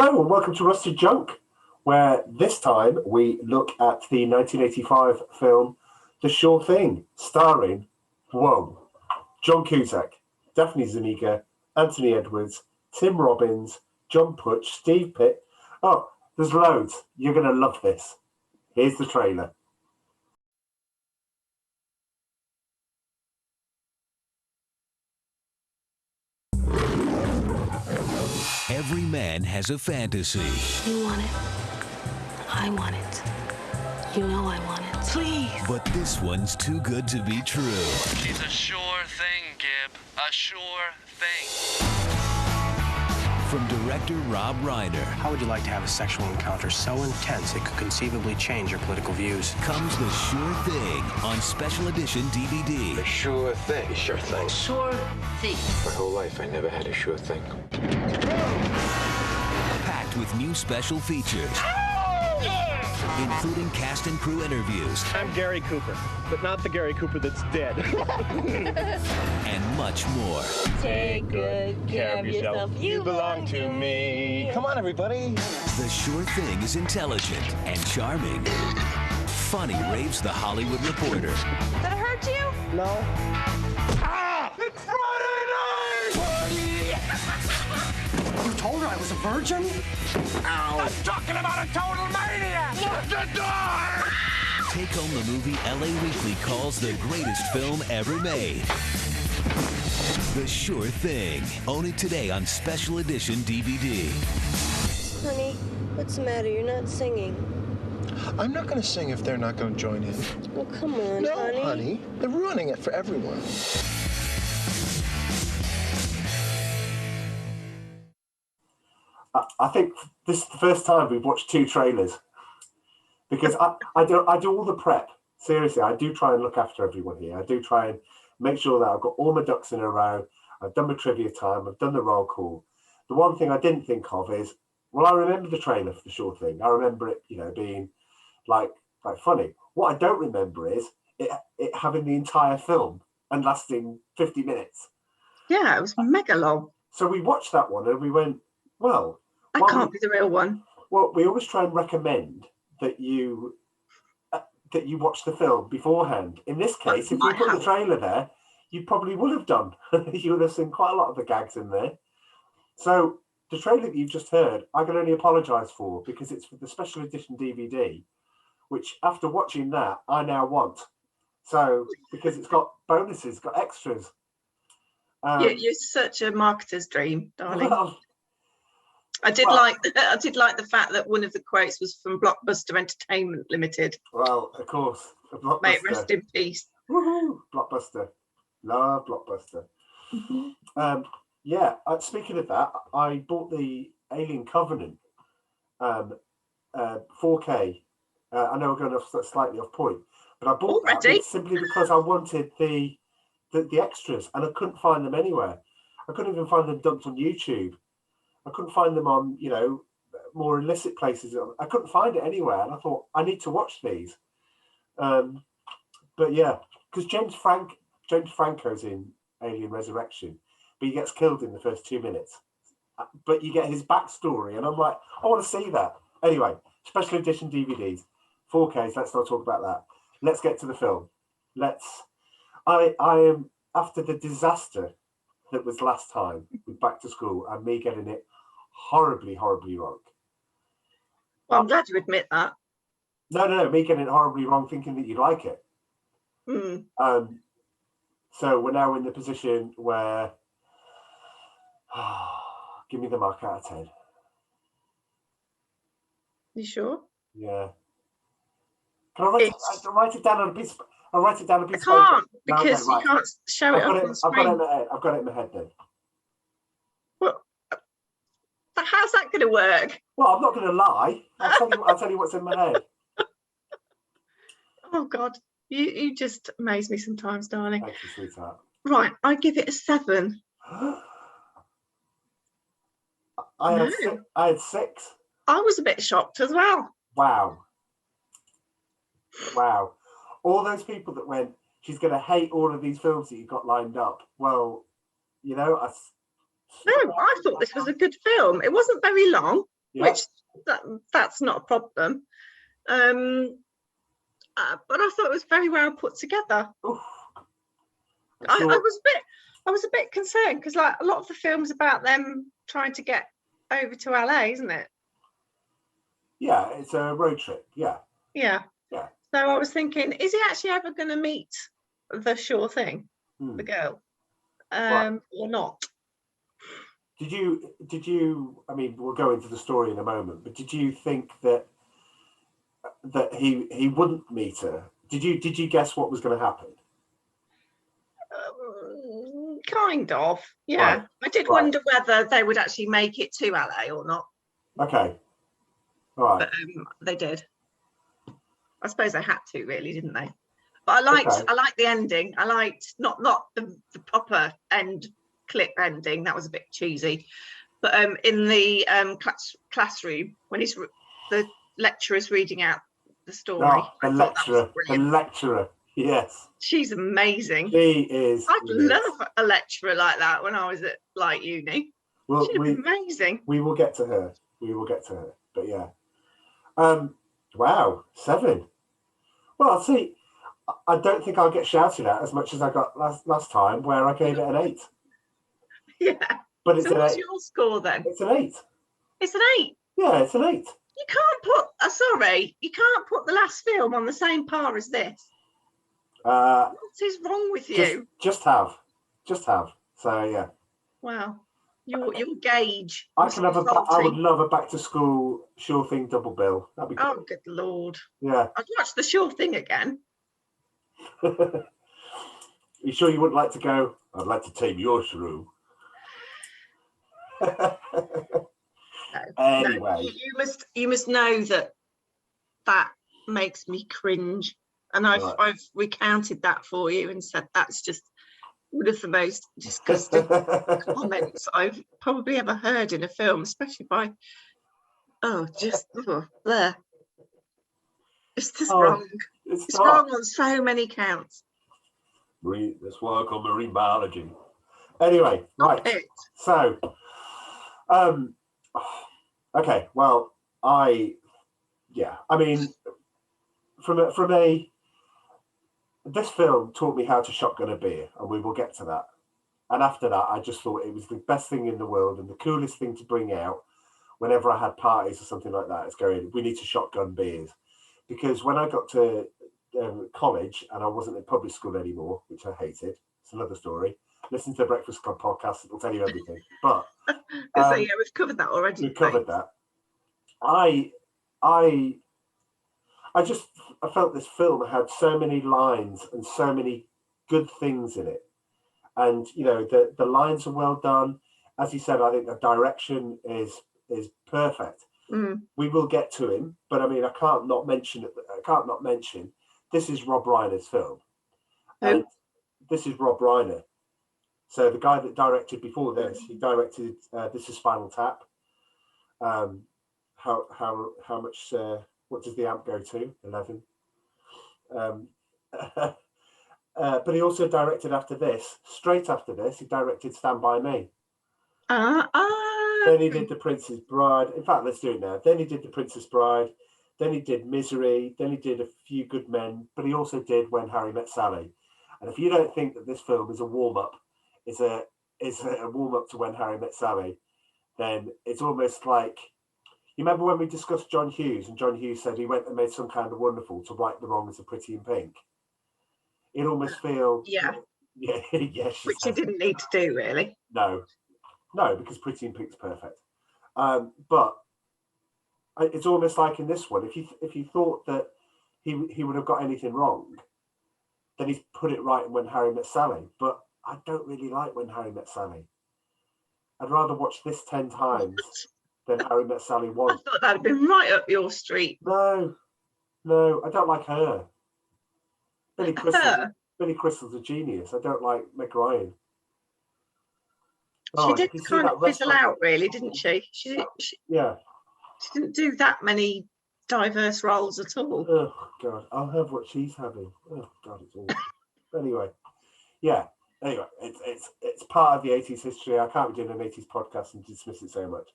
Hello and welcome to Rusted Junk, where this time we look at the 1985 film The Sure Thing, starring, John Cusack, Daphne Zuniga, Anthony Edwards, Tim Robbins, John Putch, Steve Pitt. Oh, there's loads. You're going to love this. Here's the trailer. Every man has a fantasy. You want it. I want it. You know I want it. Please. But this one's too good to be true. She's a sure thing, Gib. A sure thing. From director Rob Reiner. How would you like to have a sexual encounter so intense it could conceivably change your political views? Comes The Sure Thing on special edition DVD. A sure thing. Sure thing. My whole life, I never had a sure thing. Packed with new special features. Including cast and crew interviews. I'm Gary Cooper, but not the Gary Cooper that's dead. And much more. Take good care of yourself. You belong to me. Come on, everybody. The Sure Thing is intelligent and charming. Funny, raves the Hollywood Reporter. Did it hurt you? No. It's Friday night! You told her I was a virgin? I'm talking about a total maniac! Lock the door! Take home the movie LA Weekly calls the greatest film ever made. The Sure Thing. Own it today on special edition DVD. Honey, what's the matter? You're not singing. I'm not going to sing if they're not going to join in. Well, come on, No, honey. honey. They're ruining it for everyone. I think this is the first time we've watched two trailers because I do all the prep. Seriously, I do try and look after everyone here. I do try and make sure that I've got all my ducks in a row. I've done my trivia time. I've done the roll call. The one thing I didn't think of is, well, I remember the trailer for The Sure Thing. I remember it, being like funny. What I don't remember is it having the entire film and lasting 50 minutes. Yeah, it was mega long. So we watched that one and we went, well, That can't be the real one. Well, we always try and recommend that you watch the film beforehand. In this case, if you put the trailer there, you probably would have done. You would have seen quite a lot of the gags in there. So the trailer that you've just heard, I can only apologise for because it's for the special edition DVD, which after watching that, I now want. So because it's got bonuses, got extras. You're such a marketer's dream, darling. Well, I did like the fact that one of the quotes was from Blockbuster Entertainment Limited. Well, of course. May it rest in peace. Woohoo! Blockbuster. Love Blockbuster. Mm-hmm. Speaking of that, I bought the Alien Covenant 4K. I know we're going off slightly off point, but I bought that simply because I wanted the extras and I couldn't find them anywhere. I couldn't even find them dumped on YouTube. I couldn't find them on, more illicit places. I couldn't find it anywhere. And I thought, I need to watch these. But yeah, because James Franco's in Alien Resurrection, but he gets killed in the first 2 minutes. But you get his backstory, and I'm like, I want to see that. Anyway, special edition DVDs, 4Ks, let's not talk about that. Let's get to the film. I am, after the disaster that was last time with Back to School and me getting it horribly, horribly wrong. Well, I'm glad you admit that. No, me getting it horribly wrong, thinking that you'd like it. Mm. So we're now in the position where, give me the mark out of 10. You sure? Yeah. Can I write it down on a piece? I'll write it down a piece. I can't because you can't show it on the screen. I've got it in my head then. Well, how's that going to work? Well, I'm not going to lie. I'll tell you what's in my head. Oh God, you just amaze me sometimes, darling. Thank you, sweetheart. Right, I give it a 7. I had 6. I was a bit shocked as well. Wow. All those people that went, she's going to hate all of these films that you've got lined up. Well, No, I thought this was a good film. It wasn't very long. which that's not a problem. But I thought it was very well put together. I was a bit concerned because like a lot of the films about them trying to get over to LA, isn't it? Yeah, it's a road trip. Yeah. So I was thinking, is he actually ever going to meet the sure thing, the girl, or not? Did you? I mean, we'll go into the story in a moment. But did you think that he wouldn't meet her? Did you guess what was going to happen? Kind of, yeah. Right. I did wonder whether they would actually make it to LA or not. Okay. All right. But they did. I suppose they had to, really, didn't they? But I liked the ending. I liked not the proper end clip ending. That was a bit cheesy. But in the classroom when the lecturer's reading out the story. Oh, the lecturer. Yes. She's amazing. She is. I'd love a lecturer like that when I was at uni. Well, she's amazing. We will get to her. But yeah. Wow, 7. Well, see, I don't think I'll get shouted at as much as I got last time, where I gave it an 8. Yeah. But it's so what's your score then? It's an 8. It's an 8. Yeah, it's an 8. You can't put. You can't put the last film on the same par as this. What is wrong with you? Just have. So yeah. Wow. Your gauge. I would love a back to school Sure Thing double bill. That'd be great. Oh, good Lord. Yeah. I'd watch the Sure Thing again. You sure you wouldn't like to go? I'd like to tame your shrew. Anyway. No, you must know that makes me cringe. And I've recounted that for you and said that's just one of the most disgusting comments I've probably ever heard in a film, especially by there. It's just wrong. It's wrong on so many counts. Let's work on marine biology. Anyway, right. So, okay. Well, I mean, this film taught me how to shotgun a beer, and we will get to that. And after that, I just thought it was the best thing in the world and the coolest thing to bring out whenever I had parties or something like that. It's going, we need to shotgun beers. Because when I got to college and I wasn't in public school anymore, which I hated, it's another story. Listen to the Breakfast Club podcast; it'll tell you everything. But we've covered that already. We've covered that. I felt this film had so many lines and so many good things in it, and the lines are well done. As you said, I think the direction is perfect. We will get to him, but I mean, I can't not mention this is Rob Reiner's film. And this is Rob Reiner. So the guy that directed before this, he directed This Is Spinal Tap. How much? What does the amp go to? 11. But he also directed straight after this, he directed Stand By Me. Then he did The Princess Bride. In fact, let's do it now. Then he did The Princess Bride. Then he did Misery. Then he did A Few Good Men. But he also did When Harry Met Sally. And if you don't think that this film is a warm-up, is a warm-up to When Harry Met Sally, then it's almost like, you remember when we discussed John Hughes, and John Hughes said he went and made Some Kind of Wonderful to right the wrongs of Pretty in Pink? It almost feels... Yeah. Yeah. Which he didn't need to do, really. No, because Pretty in Pink's perfect. But it's almost like in this one, if you thought that he would have got anything wrong, then he's put it right in When Harry Met Sally. But I don't really like When Harry Met Sally. I'd rather watch this 10 times than Harry Met Sally 1. I thought that'd been right up your street. No, I don't like her. Billy Crystal's a genius. I don't like Meg Ryan. She did kind of fizzle out, really, didn't she? She didn't do that many diverse roles at all. Oh God, I'll have what she's having. Oh God, it's awful. Anyway, it's part of the 80s history. I can't be doing an 80s podcast and dismiss it so much.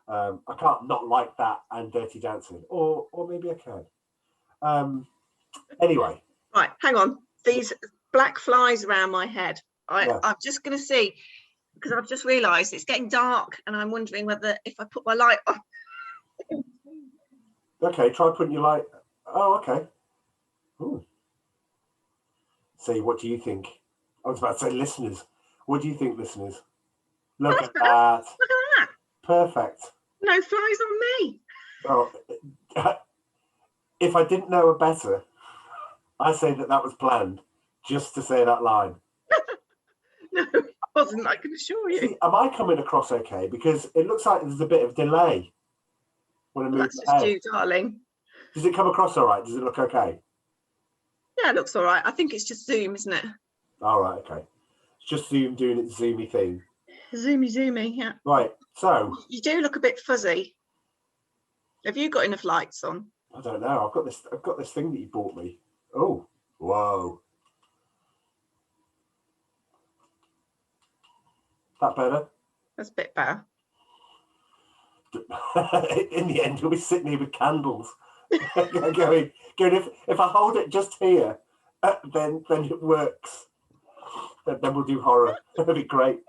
I can't not like that and Dirty Dancing, or maybe I can. Anyway. Right, hang on. These black flies around my head. I'm just going to see, because I've just realised it's getting dark, and I'm wondering whether if I put my light on. Okay, try putting your light. Oh, okay. Ooh. See, what do you think? I was about to say, listeners. What do you think, listeners? Look at that. Look at that. Perfect. No flies on me. Well, if I didn't know her better, I say that was planned, just to say that line. No, it wasn't. I can assure you. See, am I coming across okay? Because it looks like there's a bit of delay when I move That's just you, darling. Does it come across all right? Does it look okay? Yeah, it looks all right. I think it's just Zoom, isn't it? All right, okay. It's just Zoom doing its zoomy thing. Zoomy, yeah. Right, so you do look a bit fuzzy. Have you got enough lights on? I don't know. I've got this thing that you bought me. Oh, whoa. That better? That's a bit better. In the end, we'll be sitting here with candles. going, if I hold it just here, then it works. Then we'll do horror. That'd be great.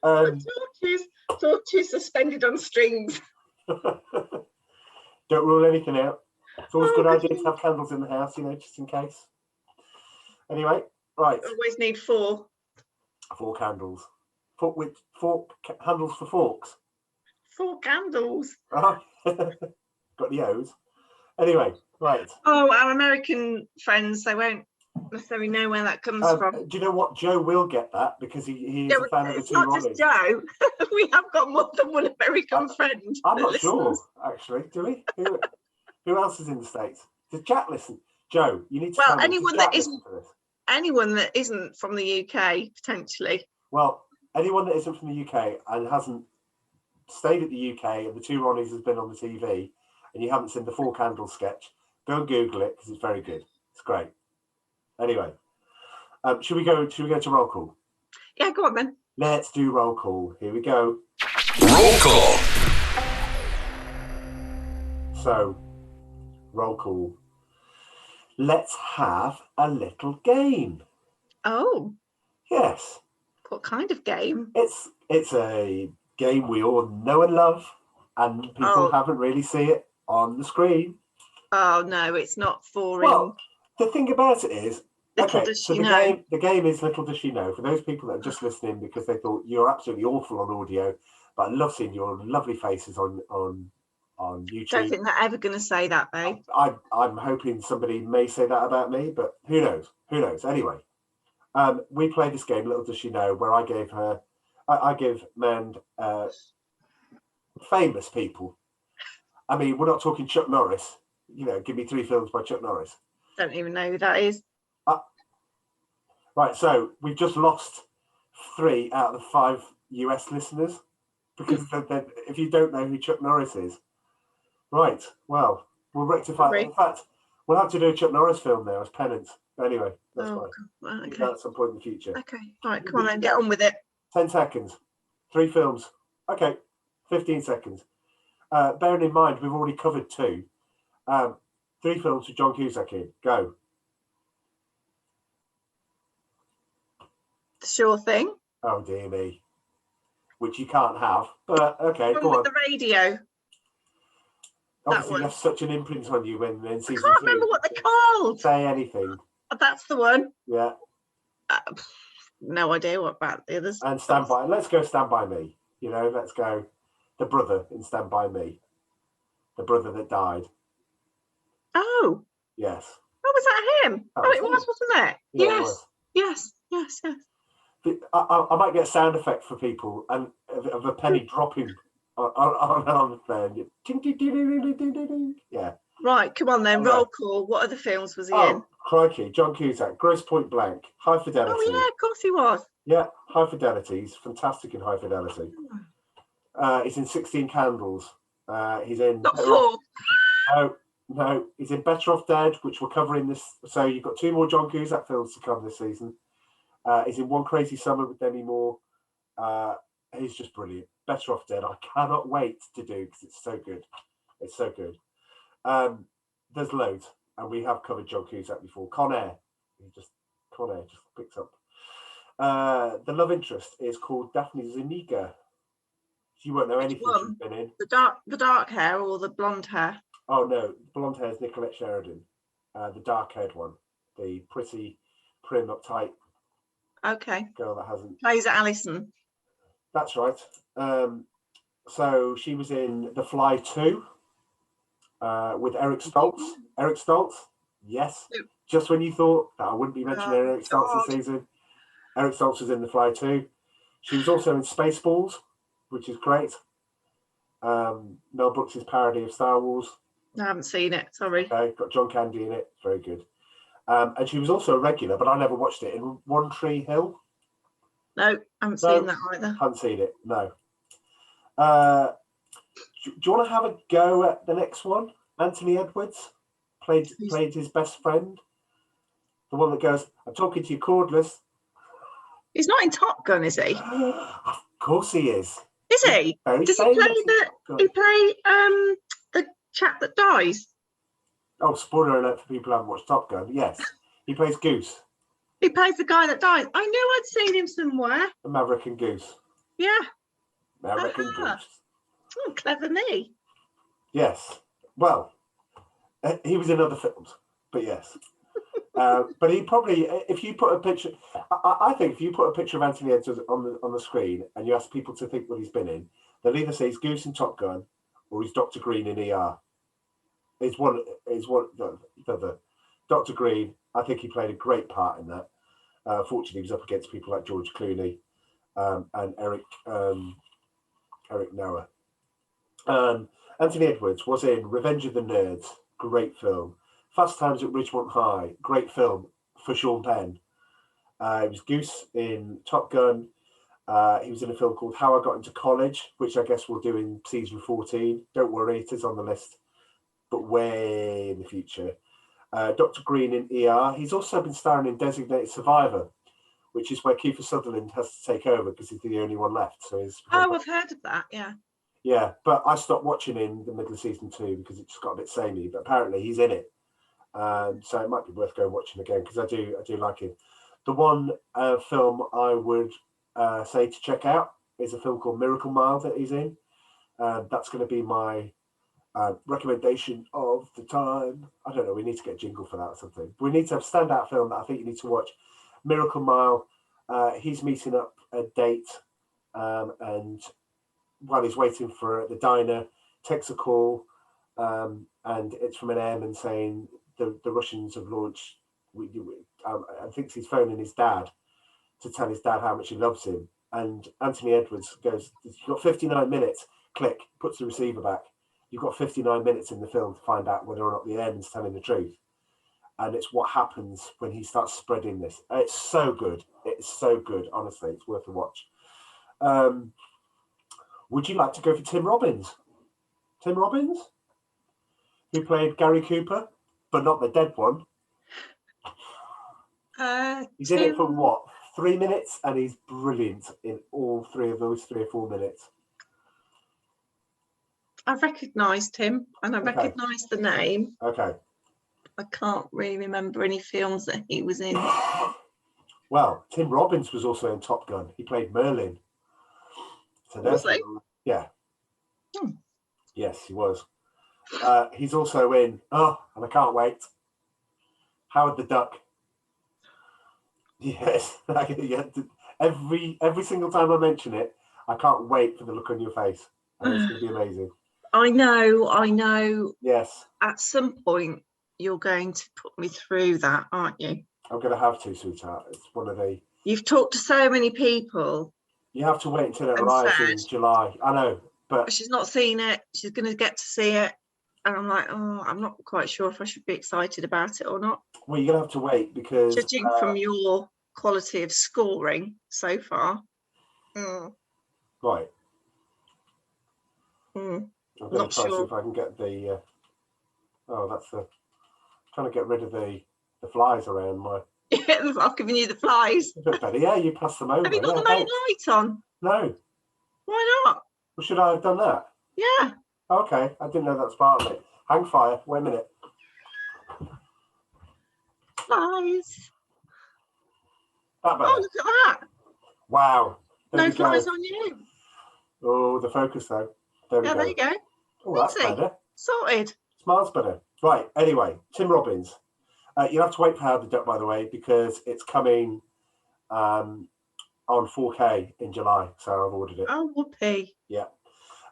Torches suspended on strings. Don't rule anything out. It's always a good idea to have candles in the house, just in case. Anyway, right. Always need 4. 4 candles. With 4 handles for forks. 4 candles. Got the O's. Anyway, right. Oh, our American friends, they won't necessarily know where that comes from. Do you know what? Joe will get that because he is a fan of the two Ronnies. It's not just Joe. We have got more than one American friend. I'm not sure, actually. Do we? Who else is in the States? Does Jack listen? Joe, you need to Well, anyone that isn't from the UK, potentially. Well, anyone that isn't from the UK and hasn't stayed at the UK and the two Ronnies has been on the TV and you haven't seen the 4 candles sketch, go and Google it because it's very good. It's great. Anyway, should we go to roll call? Yeah, go on then. Let's do roll call. Here we go. Roll call. So, roll call. Let's have a little game. Oh. Yes. What kind of game? It's a game we all know and love, and people haven't really seen it on the screen. Oh no, it's not for. Well, the thing about it is, Little does she know. The game is Little Does She Know. For those people that are just listening because they thought you're absolutely awful on audio, but I love seeing your lovely faces on YouTube. Don't think they're ever going to say that, babe. I'm hoping somebody may say that about me, but who knows? Who knows? Anyway, we play this game, Little Does She Know, where I give Mand famous people. I mean, we're not talking Chuck Norris. Give me 3 films by Chuck Norris. Don't even know who that is. Right, so we've just lost 3 out of the 5 US listeners because if you don't know who Chuck Norris is, right? Well, we'll rectify. In fact, we'll have to do a Chuck Norris film now as penance. But anyway, that's fine. Right, okay. At some point in the future. Okay, all right, come on then, get on with it. 10 seconds. 3 films. Okay, 15 seconds. Bearing in mind, we've already covered 2. 3 films with John Cusack in. Go. Sure thing. Oh, dear me. Which you can't have. But, okay, go on. The radio. Obviously, left such an imprint on you when in season 2. I can't remember what they're called. Say anything. That's the one. Yeah. No idea what about the others. And Stand By. Let's go Stand By Me. Let's go the brother in Stand By Me. The brother that died. Oh. Yes. Oh, was that him? It was, wasn't it? Yeah, yes. I might get a sound effect for people and of a penny dropping on there. Yeah. Right, come on then, roll call. What other films was he in? Crikey, John Cusack, Gross Point Blank, High Fidelity. Oh yeah, of course he was. Yeah, High Fidelity. He's fantastic in High Fidelity. He's in 16 Candles. He's in... Not 4. No, he's in Better Off Dead, which we're covering this. So you've got 2 more John Cusack films to cover this season. He's in One Crazy Summer with Demi Moore. He's just brilliant. Better Off Dead. I cannot wait to do because it's so good. It's so good. There's loads, and we have covered John Cusack before. Con Air just picks up. The love interest is called Daphne Zuniga. You won't know anything she's been in. The dark hair or the blonde hair? Oh no, blonde hair is Nicolette Sheridan. The dark-haired one, the pretty, prim, uptight girl that hasn't plays Alison. That's right. So she was in The Fly 2 with Eric Stoltz. Eric Stoltz, yes. Just when you thought that I wouldn't be mentioning Eric Stoltz this season, Eric Stoltz was in The Fly 2. She was also in Spaceballs, which is great. Mel Brooks' parody of Star Wars. I haven't seen it, sorry. Okay, got John Candy in it, very good. And she was also a regular, but I never watched it, in One Tree Hill. No, I haven't seen that either. Haven't seen it, no. Do you want to have a go at the next one? Anthony Edwards played his best friend. The one that goes, I'm talking to you cordless. He's not in Top Gun, is he? Of course he is. Is he? Does he play the chap that dies? Oh, spoiler alert for people who haven't watched Top Gun. Yes, he plays Goose. He plays the guy that dies. I knew I'd seen him somewhere. The Maverick and Goose. Yeah. Maverick and Goose. Oh, clever me. Yes. Well, he was in other films, but yes. But he probably, if you put a picture, I think if you put a picture of Anthony Edwards on the screen and you ask people to think what he's been in, they'll either say he's Goose in Top Gun or he's Dr. Green in ER. Is one the other. Dr. Green, I think he played a great part in that. Fortunately, he was up against people like George Clooney and Eric Noah. Anthony Edwards was in Revenge of the Nerds, great film. Fast Times at Ridgemont High, great film for Sean Penn. He was Goose in Top Gun. He was in a film called How I Got Into College, which I guess we'll do in season 14. Don't worry, it is on the list, but way in the future. Dr. Green in ER. He's also been starring in Designated Survivor, which is where Kiefer Sutherland has to take over because he's the only one left. So I've heard of that, yeah. Yeah, but I stopped watching in the middle of season 2 because it just got a bit samey, but apparently he's in it. So it might be worth going watching again because I do like him. The one film I would say to check out is a film called Miracle Mile that he's in. That's going to be my recommendation of the time. I don't know, we need to get a jingle for that or something. We need to have a standout film that I think you need to watch. Miracle Mile. He's meeting up a date and while he's waiting for the diner, takes a call and it's from an airman saying the Russians have launched, I think he's phoning his dad to tell his dad how much he loves him. And Anthony Edwards goes, you've got 59 minutes, click, puts the receiver back. You've got 59 minutes in the film to find out whether or not the airman's telling the truth. And it's what happens when he starts spreading this. It's so good. It's so good. Honestly, it's worth a watch. Would you like to go for Tim Robbins? Tim Robbins, who played Gary Cooper, but not the dead one. He's in it for what? 3 minutes, and he's brilliant in all three of those 3 or 4 minutes. I recognised him, and I recognised the name. Okay. I can't really remember any films that he was in. Well, Tim Robbins was also in Top Gun. He played Merlin. So was he? Yeah. Yes, he was. He's also in, and I can't wait, Howard the Duck. Yes. Every single time I mention it, I can't wait for the look on your face. And it's going to be amazing. I know. Yes. At some point, you're going to put me through that, aren't you? I'm going to have to, sweetheart. It's one of the... You've talked to so many people. You have to wait until it arrives in July. I know, but... She's not seen it. She's going to get to see it. And I'm like, I'm not quite sure if I should be excited about it or not. Well, you're going to have to wait because... Judging from your quality of scoring so far. Right. I'm going to try to see if I can get the... that's the... Trying to get rid of the flies around my... Yeah, I've given you the flies. A bit better. Yeah, you pass them over. Have you got the main light on? No. Why not? Well, should I have done that? Yeah. Okay, I didn't know that's part of it. Hang fire. Wait a minute. Flies. That better. Oh, look at that. Wow. There No we go. flies on you. Oh, the focus though. There we Yeah, go. there you go. Oh, that's Easy. better. Sorted. Smiles better. Right. Anyway, Tim Robbins. You'll have to wait for Howard the Duck, by the way, because it's coming on 4K in July. So I've ordered it. Oh, whoopee. Yeah.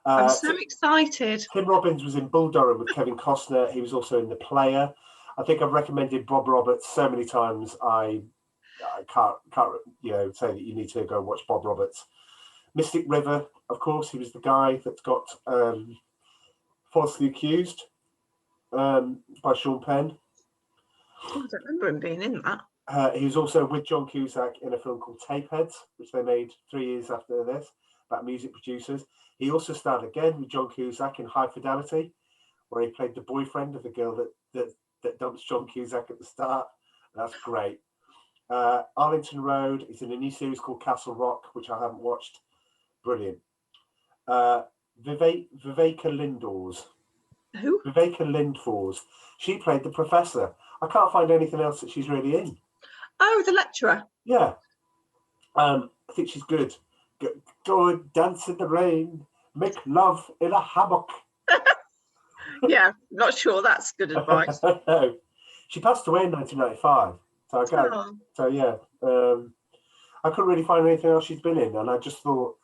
I'm so excited. Tim Robbins was in Bull Durham with Kevin Costner. He was also in The Player. I think I've recommended Bob Roberts so many times. I can't say that you need to go and watch Bob Roberts. Mystic River, of course, he was the guy that got falsely accused by Sean Penn. I don't remember him being in that. He was also with John Cusack in a film called Tapeheads, which they made 3 years after this, about music producers. He also starred again with John Cusack in High Fidelity, where he played the boyfriend of the girl that dumps John Cusack at the start. That's great. Arlington Road is in a new series called Castle Rock, which I haven't watched. Brilliant. Viveka Lindors. Who? Viveka Lindfors. She played the professor. I can't find anything else that she's really in. Oh, the lecturer. Yeah. I think she's good. Go and dance in the rain, make love in a hammock. Yeah, not sure that's good advice. No. She passed away in 1995. I couldn't really find anything else she's been in, and I just thought,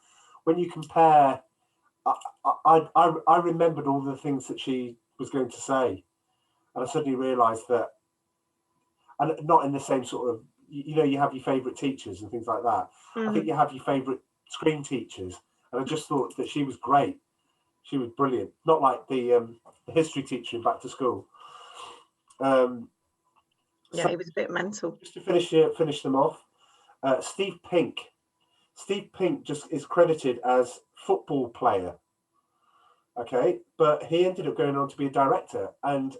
when you compare, I remembered all the things that she was going to say, and I suddenly realised that, and not in the same sort of, you have your favourite teachers and things like that. I think you have your favourite screen teachers, and I just thought that she was great. She was brilliant, not like the history teacher in Back to School. Yeah, he was a bit mental. Just to finish them off, Steve Pink. Steve Pink just is credited as football player. Okay, but he ended up going on to be a director, and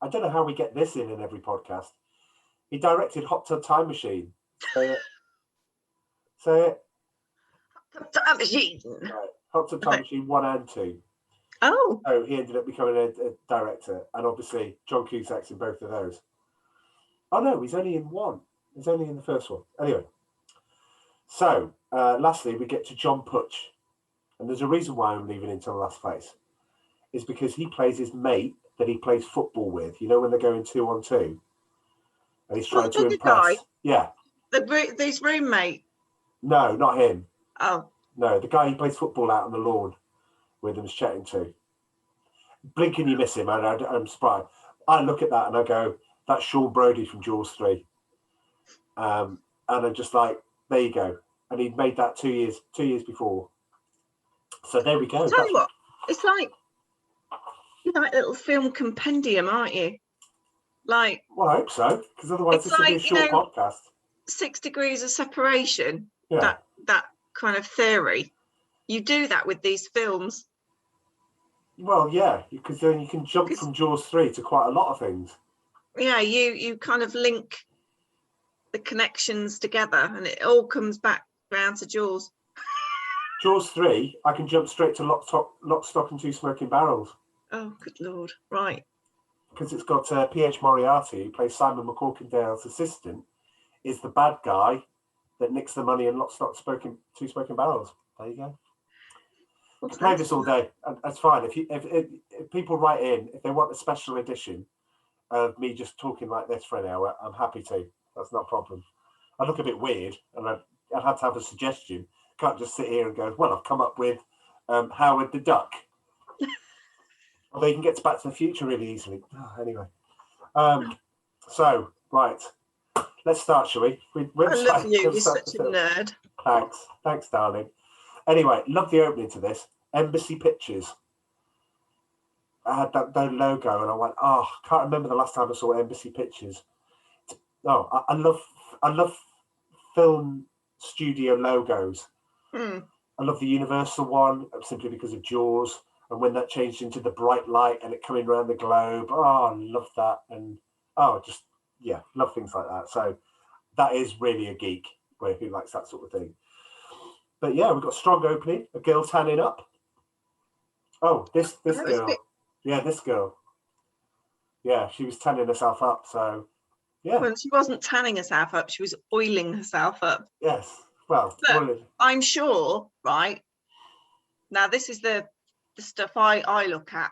I don't know how we get this in every podcast. He directed Hot Tub Time Machine. Say it. Hot Tub Time Machine. Right. Hot Tub Time Machine 1 and 2. Oh. So he ended up becoming a director, and obviously John Cusack's in both of those. Oh no, he's only in one. He's only in the first one. Anyway. So, lastly, we get to John Putch. And there's a reason why I'm leaving until last place. Is because he plays his mate that he plays football with. You know, when they're going 2-on-2? And he's trying to impress. Guy? Yeah. His roommate? No, not him. Oh. No, the guy he plays football out on the lawn with him's chatting to. Blink and you miss him, and I'm surprised. I look at that and I go, that's Sean Brody from Jaws 3. And I'm just like, there you go. And he'd made that 2 years before. So there we go. I'll tell you what, it's like you're like a little film compendium, aren't you? Like, well, I hope so, because otherwise this would be a short podcast. 6 degrees of separation. Yeah. That kind of theory. You do that with these films. Well, yeah, because then you can jump from Jaws 3 to quite a lot of things. Yeah, you kind of link the connections together, and it all comes back round to Jaws. Jaws 3, I can jump straight to Lock, Stock and Two Smoking Barrels. Oh, good Lord. Right. Because it's got P.H. Moriarty, who plays Simon McCorkindale's assistant, is the bad guy that nicks the money in Lock, Stock, Two Smoking Barrels. There you go. I can play this all day. That's fine. If people write in, if they want a special edition of me just talking like this for an hour, I'm happy to. That's not a problem. I look a bit weird, and I'd have to have a suggestion. Can't just sit here and go, well, I've come up with Howard the Duck. Although you can get to Back to the Future really easily. Anyway. So, right. Let's start, shall we? I love you. You're such a nerd. Thanks, darling. Anyway, love the opening to this. Embassy Pictures. I had that logo, and I went, can't remember the last time I saw Embassy Pictures. No, I love film studio logos. I love the Universal one simply because of Jaws, and when that changed into the bright light and it coming around the globe. I love that, and love things like that. So that is really a geek who likes that sort of thing. But yeah, we've got a strong opening, a girl tanning up, Oh, this That was a girl. bit- Yeah, this girl. Yeah, she was tanning herself up. So, yeah. Well, she wasn't tanning herself up; she was oiling herself up. Yes. Well, But I'm sure, right? Now, this is the stuff I look at.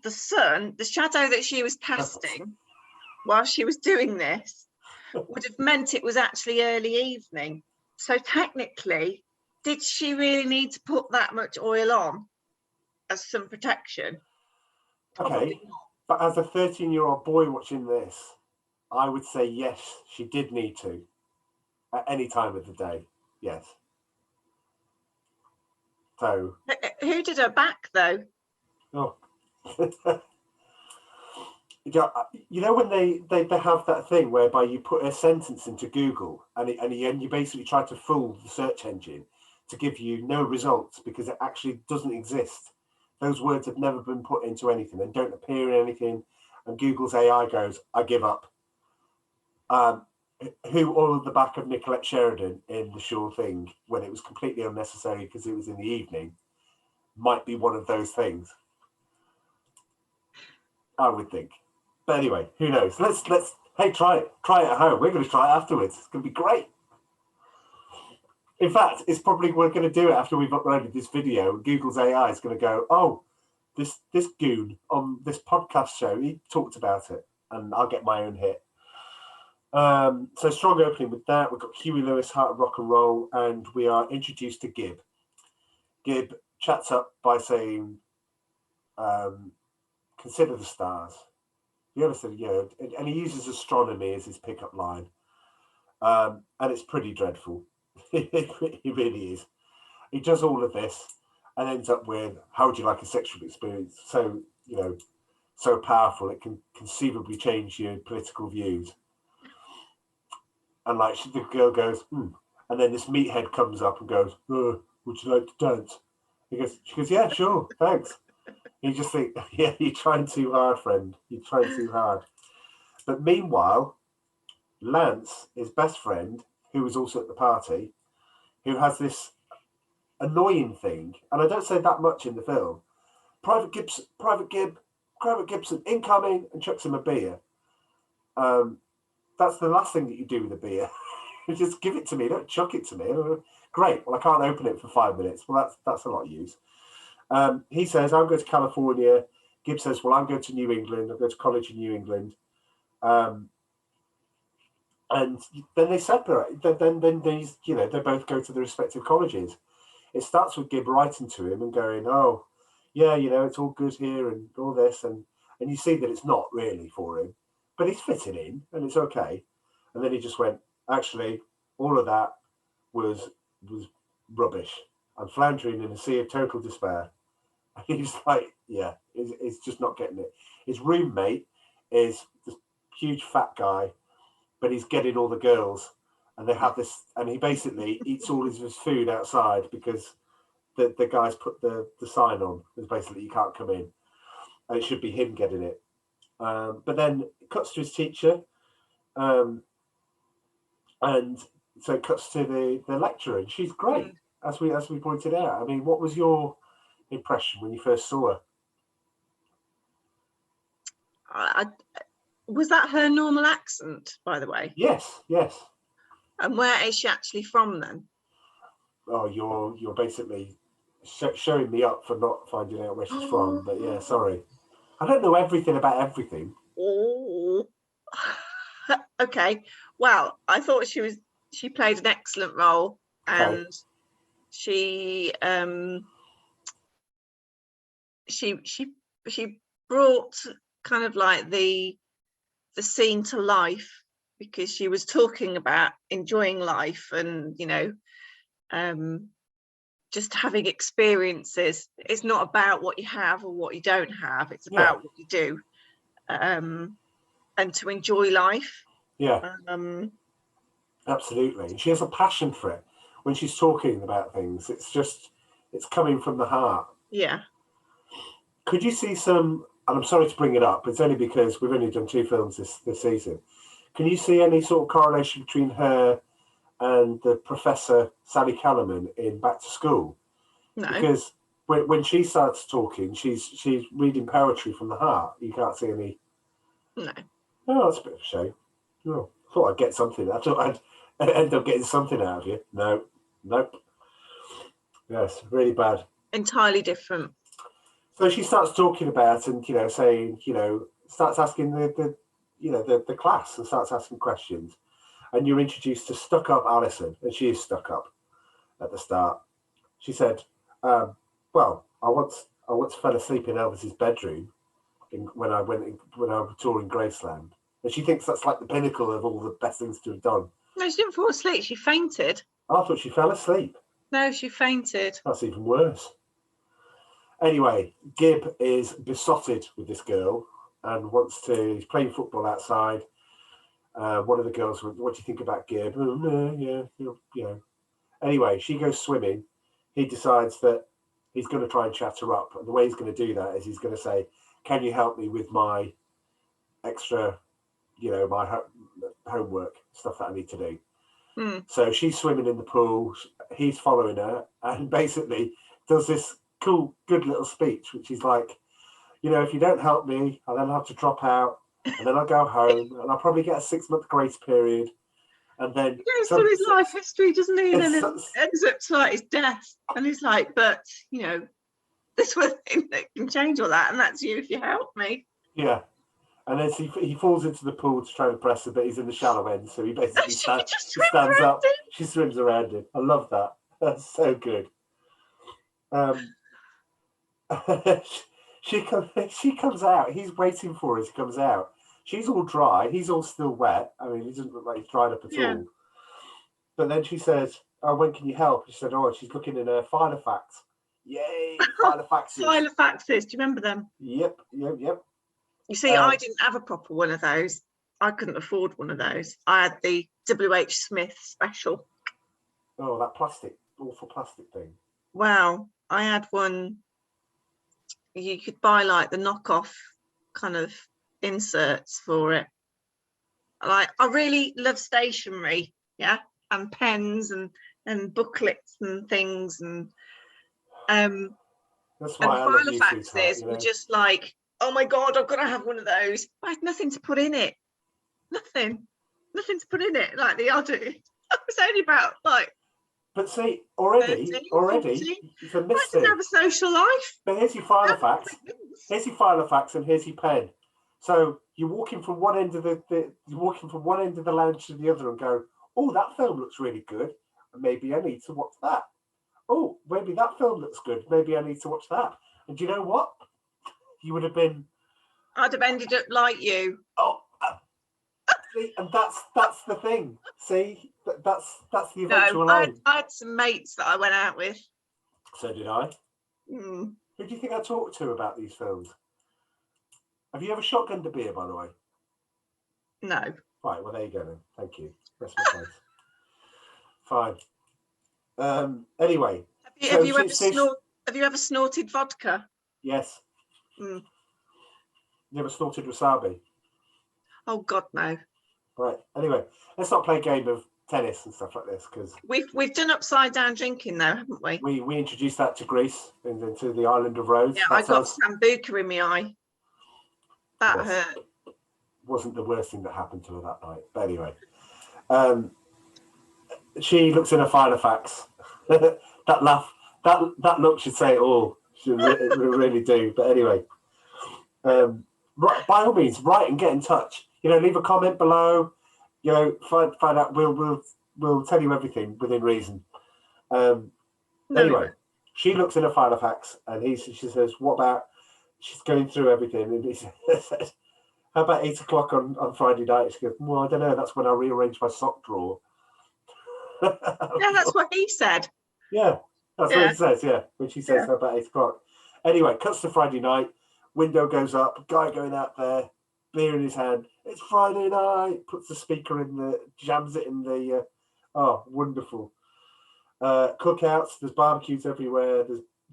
The sun, the shadow that she was casting while she was doing this would have meant it was actually early evening. So technically, did she really need to put that much oil on as some protection? okay. But as a 13-year-old boy watching this, I would say yes, she did need to at any time of the day. Yes. So. Who did her back though? Oh. You know when they have that thing whereby you put a sentence into Google and you basically try to fool the search engine to give you no results because it actually doesn't exist. Those words have never been put into anything and don't appear in anything. And Google's AI goes, I give up. Who oiled the back of Nicolette Sheridan in The Sure Thing when it was completely unnecessary because it was in the evening might be one of those things. I would think. But anyway, who knows? Let's hey, try it at home. We're going to try it afterwards. It's going to be great. In fact, it's probably we're going to do it after we've uploaded this video. Google's AI is going to go, oh, this goon on this podcast show, he talked about it, and I'll get my own hit. So strong opening with that. We've got Huey Lewis, Heart of Rock and Roll, and we are introduced to Gib. Gib chats up by saying, consider the stars. The other thing, and he uses astronomy as his pickup line. And it's pretty dreadful. It really is. He does all of this and ends up with, how would you like a sexual experience? So, so powerful, it can conceivably change your political views. And like the girl goes, and then this meathead comes up and goes, would you like to dance? She goes, yeah, sure, thanks. You just think, yeah, you're trying too hard, friend. You're trying too hard. But meanwhile, Lance, his best friend, who was also at the party, who has this annoying thing, and I don't say that much in the film, Private Gibson, incoming, and chucks him a beer. That's the last thing that you do with a beer. You just give it to me, don't chuck it to me. Great, well, I can't open it for 5 minutes. Well, that's a lot of use. He says, I'm going to California. Gibb says, well, I'm going to New England. I'm going to college in New England. And then they separate. Then these, they both go to their respective colleges. It starts with Gibb writing to him and going, oh, yeah, it's all good here and all this. And you see that it's not really for him. But he's fitting in and it's okay. And then he just went, actually, all of that was rubbish. I'm floundering in a sea of total despair. And he's like, yeah, he's just not getting it. His roommate is this huge fat guy, but he's getting all the girls. And they have this, and he basically eats all his food outside because the guys put the sign on. It's basically, you can't come in. And it should be him getting it. But then it cuts to his teacher. And so it cuts to the lecturer, and she's great, as we pointed out. I mean, what was your impression when you first saw her? Was that her normal accent, by the way? Yes. And where is she actually from then? Oh, you're basically showing me up for not finding out where she's from. But yeah, sorry, I don't know everything about everything. Oh, okay. Well, I thought she played an excellent role, and she brought kind of like the scene to life, because she was talking about enjoying life and just having experiences. It's not about what you have or what you don't have, it's about what you do, and to enjoy life. Absolutely. She has a passion for it when she's talking about things. It's coming from the heart. Could you see some, and I'm sorry to bring it up, it's only because we've only done 2 films this season. Can you see any sort of correlation between her and the Professor Sally Kellerman in Back to School? No. Because when she starts talking, she's reading poetry from the heart. You can't see any. No. Oh, that's a bit of a shame. Oh, I thought I'd get something. I thought I'd end up getting something out of you. No, nope. Yes, really bad. Entirely different. So she starts talking about and saying starts asking the class and starts asking questions, and you're introduced to stuck up Alison, and she is stuck up at the start. She said, "Well, I once fell asleep in Elvis's bedroom when I was touring Graceland," and she thinks that's like the pinnacle of all the best things to have done. No, she didn't fall asleep. She fainted. I thought she fell asleep. No, she fainted. That's even worse. Anyway, Gib is besotted with this girl and he's playing football outside. One of the girls went, "What do you think about Gib?" "Oh, no, yeah. Anyway, she goes swimming. He decides that he's going to try and chat her up. And the way he's going to do that is he's going to say, "Can you help me with my extra, my homework, stuff that I need to do?" So she's swimming in the pool. He's following her and basically does this cool, good little speech, which is like, if you don't help me, I'll then have to drop out, and then I'll go home, and I'll probably get a 6-month grace period, and then he goes through his life history, doesn't he? And then it ends up to like his death, and he's like, "But this one thing that can change all that, and that's you if you help me." Yeah, and then he falls into the pool to try and press her, but he's in the shallow end, so he basically stands up. She swims around him. I love that. That's so good. She comes out. He's waiting for her as he comes out. She's all dry. He's all still wet. I mean, he doesn't look like he's dried up at all. But then she says, "Oh, when can you help?" She said, "Oh, she's looking in her Filofax." Yay, Filofaxes. Filofaxes. Do you remember them? Yep. You see, I didn't have a proper one of those. I couldn't afford one of those. I had the W.H. Smith special. Oh, that awful plastic thing. Wow. I had one. You could buy like the knockoff kind of inserts for it. Like, I really love stationery, and pens and booklets and things, and that's why I love Filofaxes were just like, "Oh my god, I've got to have one of those." I had nothing to put in it. Nothing to put in it like the other. I was only about like. But see, already, it's a mistake. I didn't have a social life. But here's your Filofax. Here's your Filofax, and here's your pen. So you're walking from one end of the lounge to the other, and go, "Oh, that film looks really good. Maybe I need to watch that. Oh, maybe that film looks good. Maybe I need to watch that." And do you know what? You would have been. I'd have ended up like you. Oh. See, and that's the thing. See, that's the eventual aim. I had some mates that I went out with. So did I. Who do you think I talked to about these films? Have you ever shotgunned a beer, by the way? No. Right. Well, there you go then. Thank you. Rest my case. Fine. Anyway. Have you ever snorted vodka? Yes. You ever snorted wasabi? Oh God, no. Right. Anyway, let's not play a game of tennis and stuff like this, because we've done upside down drinking though, haven't we? We introduced that to Greece and then to the island of Rhodes. Yeah, I got sambuca in my eye. That hurt. Wasn't the worst thing that happened to her that night. But anyway, she looks in her Filofax. That laugh, that look should say it all. Should really do. But anyway, by all means, write and get in touch. Leave a comment below. Find out. We'll tell you everything within reason. Anyway, she looks in her Filofax and she says, "What about?" She's going through everything, and he says, "How about 8 o'clock on Friday night?" She goes, "Well, I don't know. That's when I rearrange my sock drawer." Yeah, that's what he said. Yeah, that's what he says. Yeah, when she says, "How about 8 o'clock?" Anyway, cuts to Friday night. Window goes up. Guy going out there, beer in his hand. It's Friday night. Puts the speaker in jams it in the. Oh, wonderful. Cookouts. There's barbecues everywhere.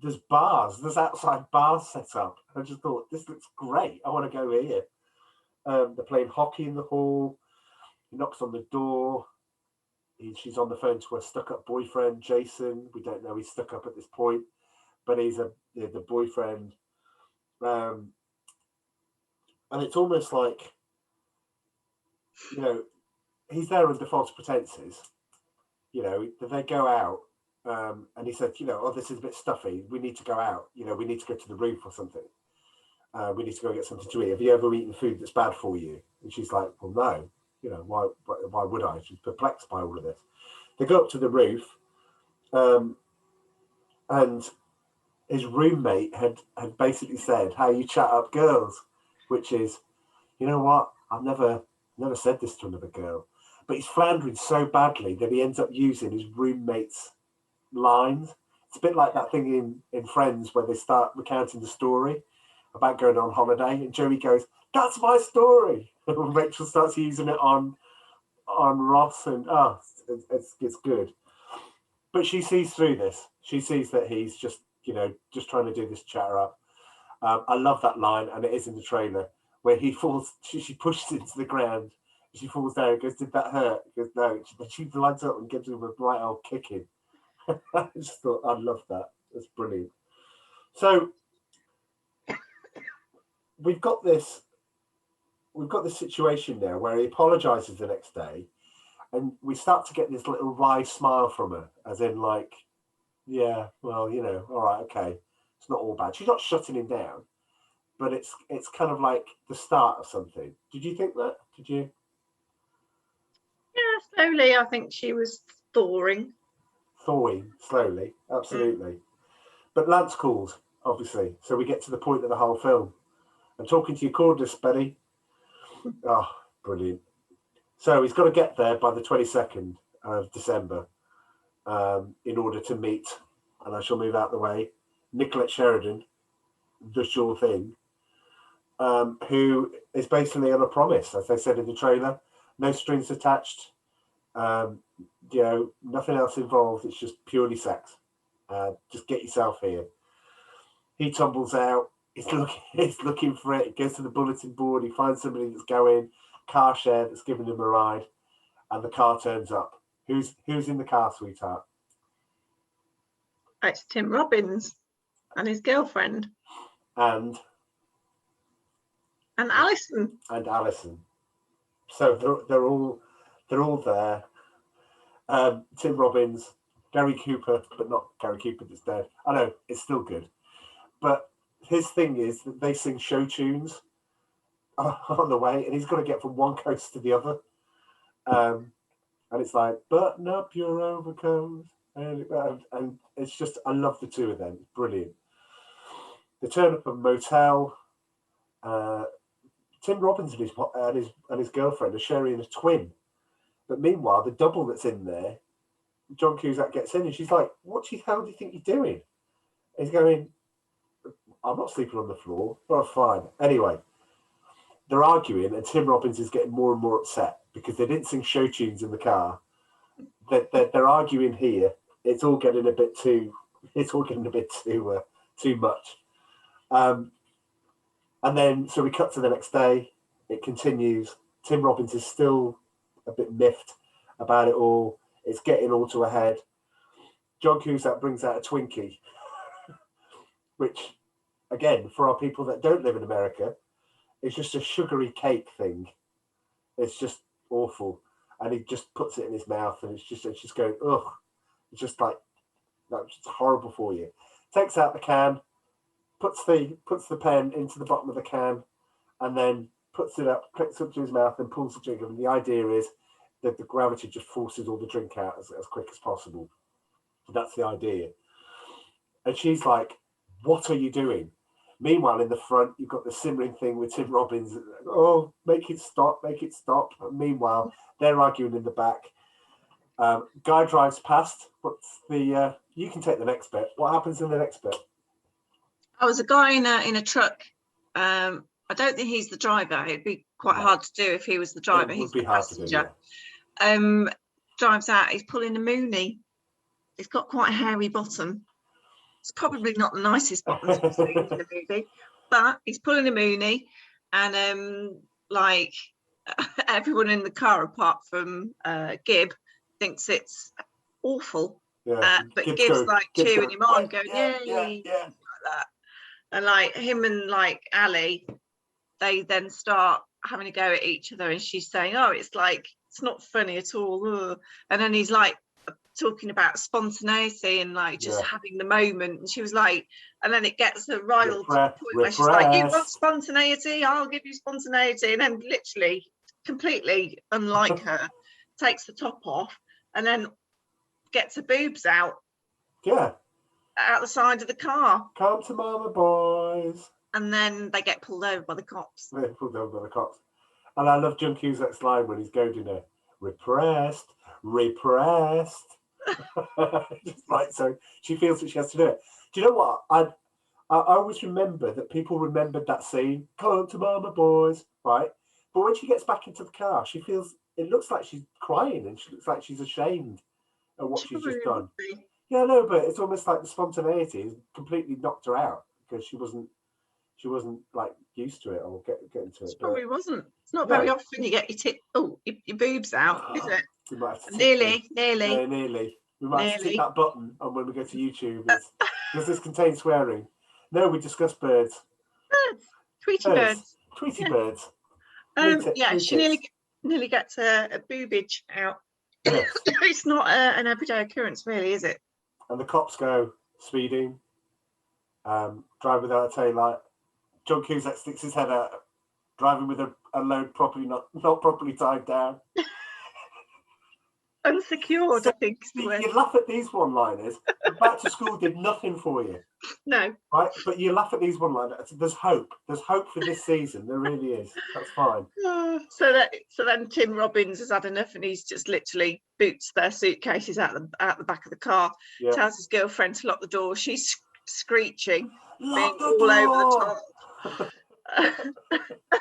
There's bars. There's outside bars set up. I just thought, this looks great. I want to go here. They're playing hockey in the hall. He knocks on the door. She's on the phone to her stuck-up boyfriend, Jason. We don't know he's stuck up at this point. but he's the boyfriend. And it's almost like, you know, he's there under false pretenses. You know, they go out, and he said, you know, oh, this is a bit stuffy. We need to go out. You know, we need to go to the roof or something. We need to go get something to eat. Have you ever eaten food that's bad for you? And she's like, well, no. You know, why would I? She's perplexed by all of this. They go up to the roof, and his roommate had basically said, "How you chat up girls," which is, you know what? I've never said this to another girl. But he's floundering so badly that he ends up using his roommate's lines. It's a bit like that thing in Friends where they start recounting the story about going on holiday, and Joey goes, "That's my story." And Rachel starts using it on Ross, and it's good. But she sees through this. She sees that he's just trying to do this chatter up. I love that line, and it is in the trailer where he falls. She pushes him to the ground. She falls down and goes, "Did that hurt?" He goes, "No." She lands up and gives him a right old kicking. I just thought, I love that. It's brilliant. So we've got this situation now where he apologizes the next day, and we start to get this little wry smile from her, as in like, yeah, well, you know, all right, okay, it's not all bad. She's not shutting him down, but it's kind of like the start of something. Did you think that? Did you? Yeah, slowly. I think she was thawing Slowly, absolutely. But Lance calls, obviously, so we get to the point of the whole film. I'm talking to your cordless, Betty. Oh, brilliant. So he's got to get there by the 22nd of December in order to meet, and I shall move out the way, Nicolette Sheridan, the sure thing, who is basically on a promise, as they said in the trailer. No strings attached, you know, nothing else involved. It's just purely sex. Just get yourself here. He tumbles out. He's looking for it. He goes to the bulletin board. He finds somebody that's going, car share that's giving him a ride, and the car turns up. Who's in the car, sweetheart? It's Tim Robbins and his girlfriend. And Alison. And Alison. So they're all there. Tim Robbins, Gary Cooper, but not Gary Cooper that's dead. I know, it's still good. But his thing is that they sing show tunes on the way, and he's got to get from one coast to the other. And it's like, button up your overcoat. And it's just, I love the two of them. It's brilliant. They turn up at a motel. Tim Robbins and his girlfriend are sharing a twin. But meanwhile, the double that's in there, John Cusack gets in, and she's like, "What the hell do you think you're doing?" And he's going, "I'm not sleeping on the floor." Well, fine. Anyway, they're arguing, and Tim Robbins is getting more and more upset because they didn't sing show tunes in the car. They're arguing here. It's all getting a bit too much. And then, so we cut to the next day. It continues. Tim Robbins is still a bit miffed about it all. It's getting all to a head. John Cusack brings out a Twinkie, which, again, for our people that don't live in America, is just a sugary cake thing. It's just awful. And he just puts it in his mouth, and it's just going, ugh. It's just like, that's just horrible for you. Takes out the can, puts the pen into the bottom of the can, and then puts it up, clicks up to his mouth, and pulls the trigger. And the idea is that the gravity just forces all the drink out as quick as possible. So that's the idea. And she's like, "What are you doing?" Meanwhile, in the front, you've got the simmering thing with Tim Robbins. "Oh, make it stop, make it stop." And meanwhile, they're arguing in the back. Guy drives past. What's the? You can take the next bit. What happens in the next bit? I was a guy in a truck. I don't think he's the driver. It'd be quite hard to do if he was the driver. He's the passenger. Drives out. He's pulling a moonie. He's got quite a hairy bottom. It's probably not the nicest bottom to see in the movie, but he's pulling a moonie, and like everyone in the car apart from Gib thinks it's awful. but Gibbs like cheering him on, going, yay, yeah. like that. And like him and like Ali, they then start having a go at each other, and she's saying, oh, it's like, it's not funny at all. And then he's like talking about spontaneity and like just having the moment. And she was like, and then it gets her riled to the point where she's like, you want spontaneity? I'll give you spontaneity. And then literally, completely unlike her, takes the top off and then gets her boobs out. Yeah. Out the side of the car. Come to mama, boys. And then they get pulled over by the cops. They pulled over by the cops. And I love John Cusack's line when he's goading her, repressed. Just like, so she feels that she has to do it. Do you know what? I always remember that people remembered that scene, come to mama, boys, right? But when she gets back into the car, she feels, it looks like she's crying and she looks like she's ashamed of what she's just done. Yeah, no, but it's almost like the spontaneity has completely knocked her out because she wasn't like used to it or getting to it. She probably wasn't. It's not very often you get your boobs out, is it? Nearly. We might have to tick that button, and when we go to YouTube, does this contain swearing? No, we discuss birds. Tweety birds. Birds. She nearly gets a boobage out. Yes. It's not an everyday occurrence, really, is it? And the cops go speeding, drive without a taillight. John Cusack sticks his head out, driving with a load properly not properly tied down. Unsecured, I think. You laugh at these one-liners. Back to School did nothing for you. No. Right? But you laugh at these one-liners. There's hope. There's hope for this season. There really is. That's fine. So then Tim Robbins has had enough and he's just literally boots their suitcases out the back of the car, tells his girlfriend to lock the door. She's screeching, being all over the top.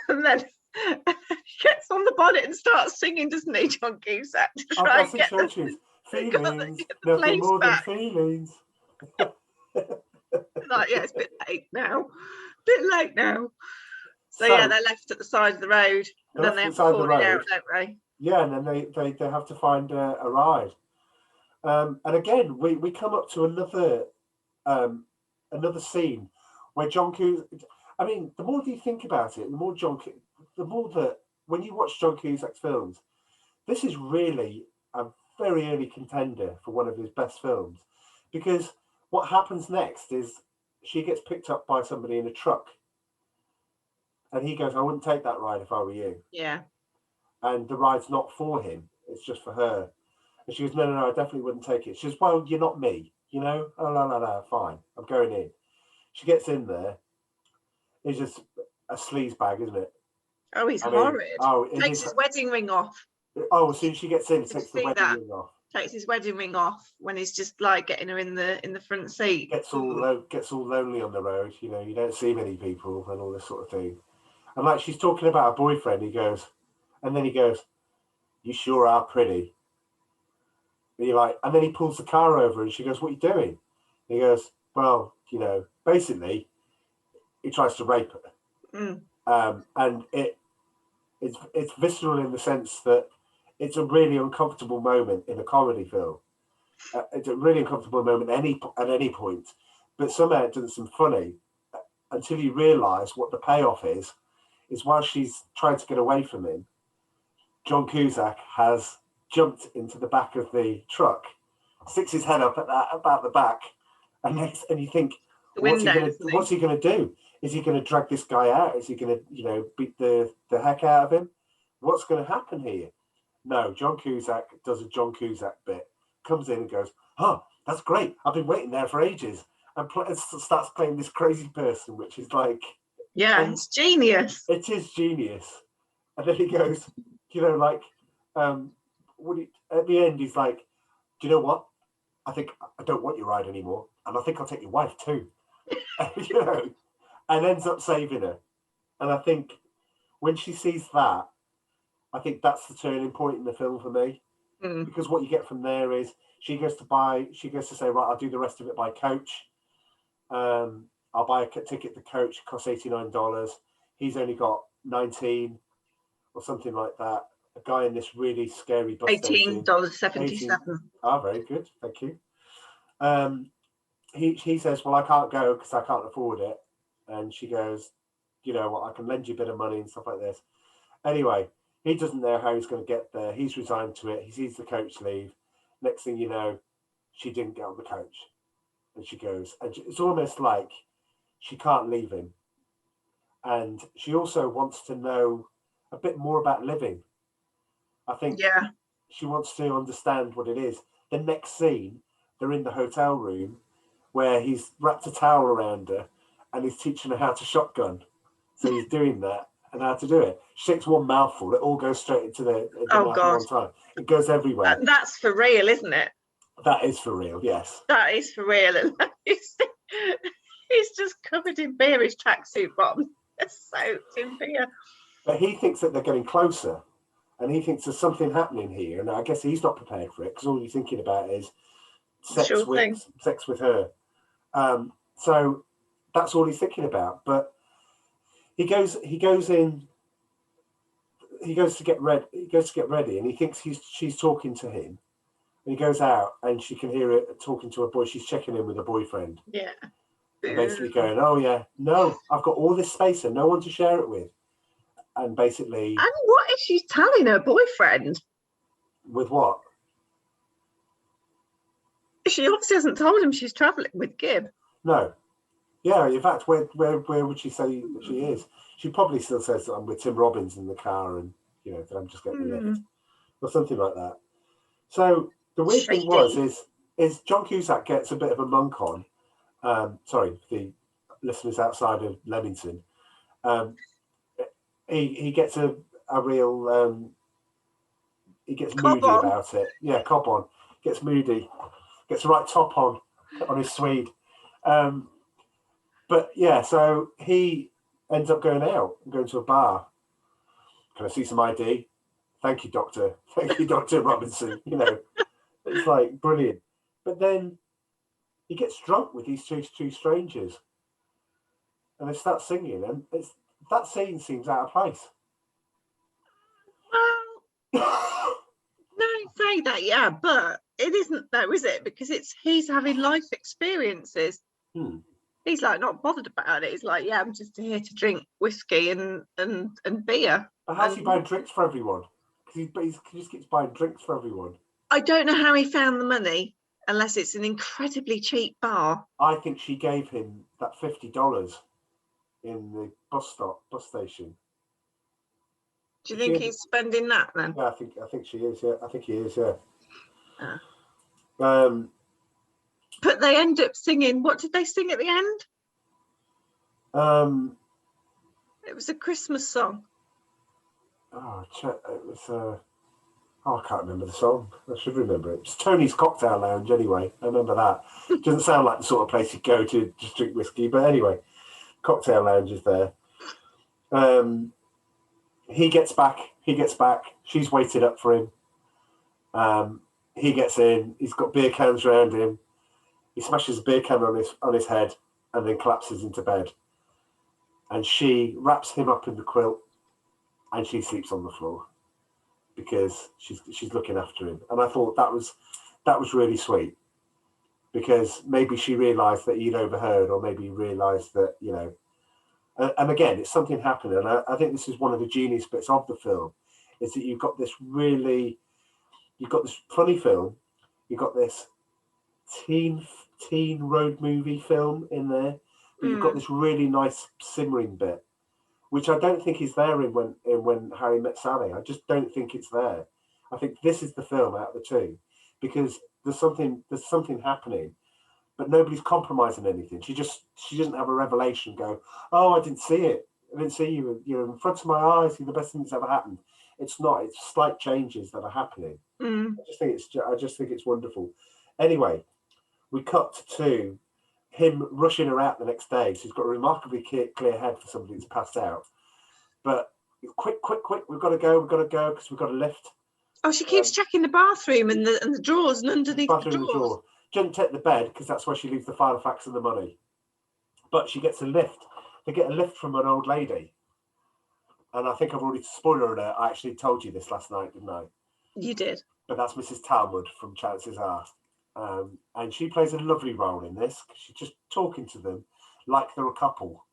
And then he gets on the bonnet and starts singing, doesn't he, John Cusack, to try and get Showtunes. Feelings, nothing more than feelings. Like, it's a bit late now. So they're left at the side of the road, and then they have to fall it out, don't they? Yeah, and then they have to find a ride. And again, we come up to another scene where John Cusack. I mean, the more you think about it, the more that when you watch John Cusack's films, this is really a very early contender for one of his best films, because what happens next is she gets picked up by somebody in a truck, and he goes, "I wouldn't take that ride if I were you." Yeah. And the ride's not for him; it's just for her. And she goes, "No, I definitely wouldn't take it." She goes, "Well, you're not me, you know." "Oh, no, fine, I'm going in." She gets in there. It's just a sleaze bag, isn't it? Oh, he's horrid. Takes his wedding ring off. Oh, as soon as she gets in, takes the wedding ring off. Takes his wedding ring off when he's just like getting her in the front seat. Gets all lonely on the road. You know, you don't see many people and all this sort of thing. And like she's talking about her boyfriend, he goes, "You sure are pretty." And you're like, and then he pulls the car over, and she goes, "What are you doing?" And he goes, "Well, you know, basically, he tries to rape her." And it's visceral in the sense that it's a really uncomfortable moment in a comedy film. It's a really uncomfortable moment at any point, but somehow it doesn't seem funny until you realise what the payoff is while she's trying to get away from him, John Cusack has jumped into the back of the truck, sticks his head up about the back, and you think, what's he going to do? Is he going to drag this guy out? Is he going to, beat the heck out of him? What's going to happen here? No, John Cusack does a John Cusack bit, comes in and goes, "Oh, that's great. I've been waiting there for ages." And starts playing this crazy person, which is like... Yeah, it's genius. It is genius. And then he goes, at the end, he's like, "Do you know what? I think I don't want your ride anymore. And I think I'll take your wife too." And ends up saving her. And I think when she sees that, I think that's the turning point in the film for me. Because what you get from there is she goes to say, "Right, I'll do the rest of it by coach. I'll buy a ticket to coach, it costs $89. He's only got 19 or something like that. A guy in this really scary bus station. $18.77. Oh, very good. Thank you. He says, well, I can't go because I can't afford it. And she goes, you know what, I can lend you a bit of money and stuff like this. Anyway, he doesn't know how he's going to get there. He's resigned to it. He sees the coach leave. Next thing you know, she didn't get on the coach. And she goes, and it's almost like she can't leave him. And she also wants to know a bit more about living. I think she wants to understand what it is. The next scene, they're in the hotel room where he's wrapped a towel around her and he's teaching her how to shotgun. So he's doing that and how to do it. She takes one mouthful, it all goes straight into the mouth at one time. It goes everywhere. That's for real, isn't it? That is for real, yes. That is for real. And he's just covered in beer, his tracksuit bottom. It's soaked in beer. But he thinks that they're getting closer. And he thinks there's something happening here. And I guess he's not prepared for it because all he's thinking about is sex with her. So that's all he's thinking about. But he goes to get ready, and he thinks she's talking to him. And he goes out, and she can hear it talking to a boy. She's checking in with a boyfriend. Yeah. And basically going, oh yeah, no, I've got all this space and no one to share it with. And basically, and what is she telling her boyfriend? With what? She obviously hasn't told him she's traveling with Gib. No. Yeah, in fact, where would she say that she is? She probably still says that I'm with Tim Robbins in the car, and you know that I'm just getting the lift or something like that. So the weird thing is John Cusack gets a bit of a monk on. Sorry, the listeners outside of Leamington. He gets a real he gets moody about it. Yeah, cob on. Gets moody. Gets the right top on his Swede. But yeah, so he ends up going out, going to a bar. Can I see some ID? Thank you, Doctor. Thank you, Dr. Robinson. You know, it's like brilliant. But then he gets drunk with these two strangers. And they start singing, and that scene seems out of place. Well, no, say that, yeah, but it isn't though, is it? Because he's having life experiences. He's like not bothered about it. He's like, yeah, I'm just here to drink whiskey and beer. But how's he buying drinks for everyone? Because he just keeps buying drinks for everyone. I don't know how he found the money, unless it's an incredibly cheap bar. I think she gave him that $50 in the bus station. Do you think he's spending that then? Yeah, I think she is. Yeah, I think he is. Yeah. But they end up singing. What did they sing at the end? It was a Christmas song. Oh, it was. I can't remember the song. I should remember it. It's Tony's Cocktail Lounge, anyway. I remember that. It doesn't sound like the sort of place you go to just drink whiskey, but anyway, Cocktail Lounge is there. He gets back. She's waited up for him. He gets in. He's got beer cans around him. He smashes a beer can on his head and then collapses into bed. And she wraps him up in the quilt, and she sleeps on the floor because she's looking after him. And I thought that was really sweet, because maybe she realised that he'd overheard, or maybe he realised that, you know. And again, it's something happening. And I think this is one of the genius bits of the film, is that you've got this funny film, you've got this teen road movie film in there, but you've got this really nice simmering bit, which I don't think is there in when Harry Met Sally. I just don't think it's there. I think this is the film out of the two, because there's something happening, but nobody's compromising anything. She doesn't have a revelation. Go, oh, I didn't see it. I didn't see you. You're in front of my eyes. You're the best thing that's ever happened. It's not. It's slight changes that are happening. I just think it's wonderful. Anyway, we cut to him rushing her out the next day. She's got a remarkably clear head for somebody that's passed out. But quick, we've got to go because we've got a lift. Oh, she keeps checking the bathroom and the drawers and underneath the drawers. She doesn't take the bed because that's where she leaves the final facts and the money. But she gets a lift. They get a lift from an old lady. And I think I've already, spoiler alert, I actually told you this last night, didn't I? You did. But that's Mrs. Talmud from Chances Are. and she plays a lovely role in this. She's just talking to them like they're a couple,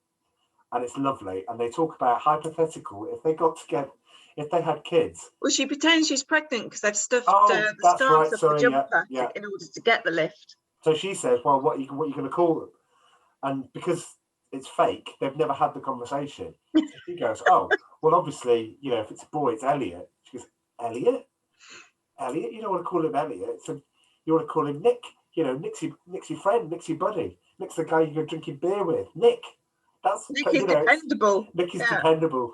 and it's lovely. And they talk about hypothetical if they got together, if they had kids. Well, she pretends she's pregnant because they've stuffed the stars of the jumper in order to get the lift. So she says, "Well, what are you going to call them?" And because it's fake, they've never had the conversation. So she goes, "Oh, well, obviously, if it's a boy, it's Elliot." She goes, "Elliot? Elliot? You don't want to call him Elliot. So you want to call him Nick. Nick's your friend, Nick's your buddy. Nick's the guy you go drinking beer with. Nick. Nick is dependable. Nick is dependable."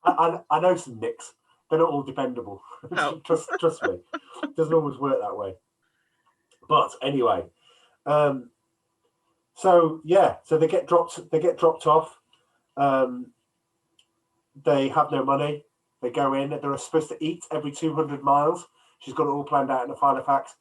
I know some Nicks. They're not all dependable. Oh. Trust me. It doesn't always work that way. But anyway, so they get dropped off. They have no money. They go in. They're supposed to eat every 200 miles. She's got it all planned out in the Filofax.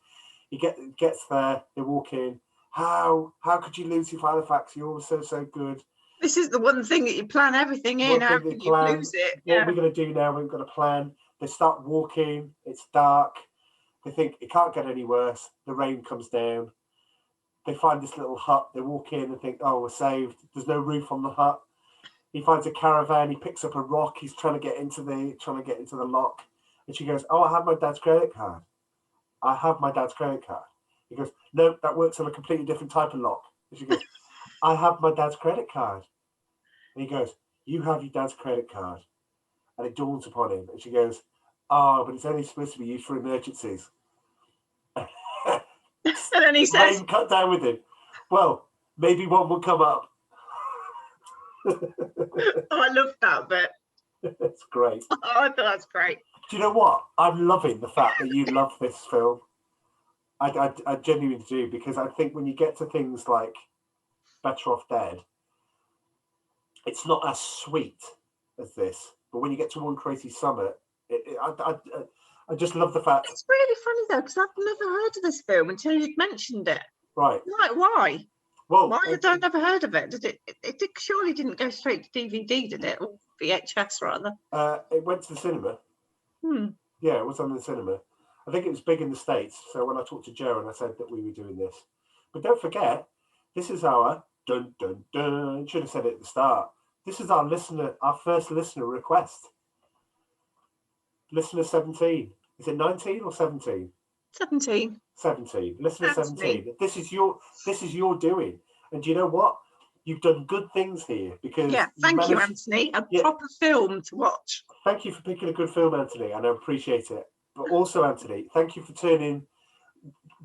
He gets there. They walk in. How could you lose your Filofax? You're all so good. This is the one thing that you plan everything in. How can you lose it? What are we going to do now? We've got a plan. They start walking. It's dark. They think it can't get any worse. The rain comes down. They find this little hut. They walk in and think, "Oh, we're saved." There's no roof on the hut. He finds a caravan. He picks up a rock. He's trying to get into the lock. And she goes, "Oh, I have my dad's credit card. I have my dad's credit card." He goes, "No, that works on a completely different type of lock." And she goes, "I have my dad's credit card." And he goes, "You have your dad's credit card." And it dawns upon him. And she goes, "Oh, but it's only supposed to be used for emergencies." And then he says, "Cut down with him. Well, maybe one will come up." Oh, I love that bit. It's great. Oh, I thought that's great. Do you know what? I'm loving the fact that you love this film. I genuinely do, because I think when you get to things like Better Off Dead, it's not as sweet as this. But when you get to One Crazy Summer, I just love the fact. It's really funny though, because I've never heard of this film until you'd mentioned it. Right. Like, why? Well, why had I never heard of it? It surely didn't go straight to DVD, did it? Or VHS rather. It went to the cinema. Yeah, it was on the cinema. I think it was big in the States. So when I talked to Joe and I said that we were doing this, but don't forget, this is our dun dun dun. Should have said it at the start. This is our first listener request. Listener 17. Is it 19 or 17? 17. 17. Listener That's 17. me. This is your doing. And do you know what? You've done good things here because thank you, Anthony. A proper film to watch. Thank you for picking a good film, Anthony, and I appreciate it. But also, Anthony, thank you for turning.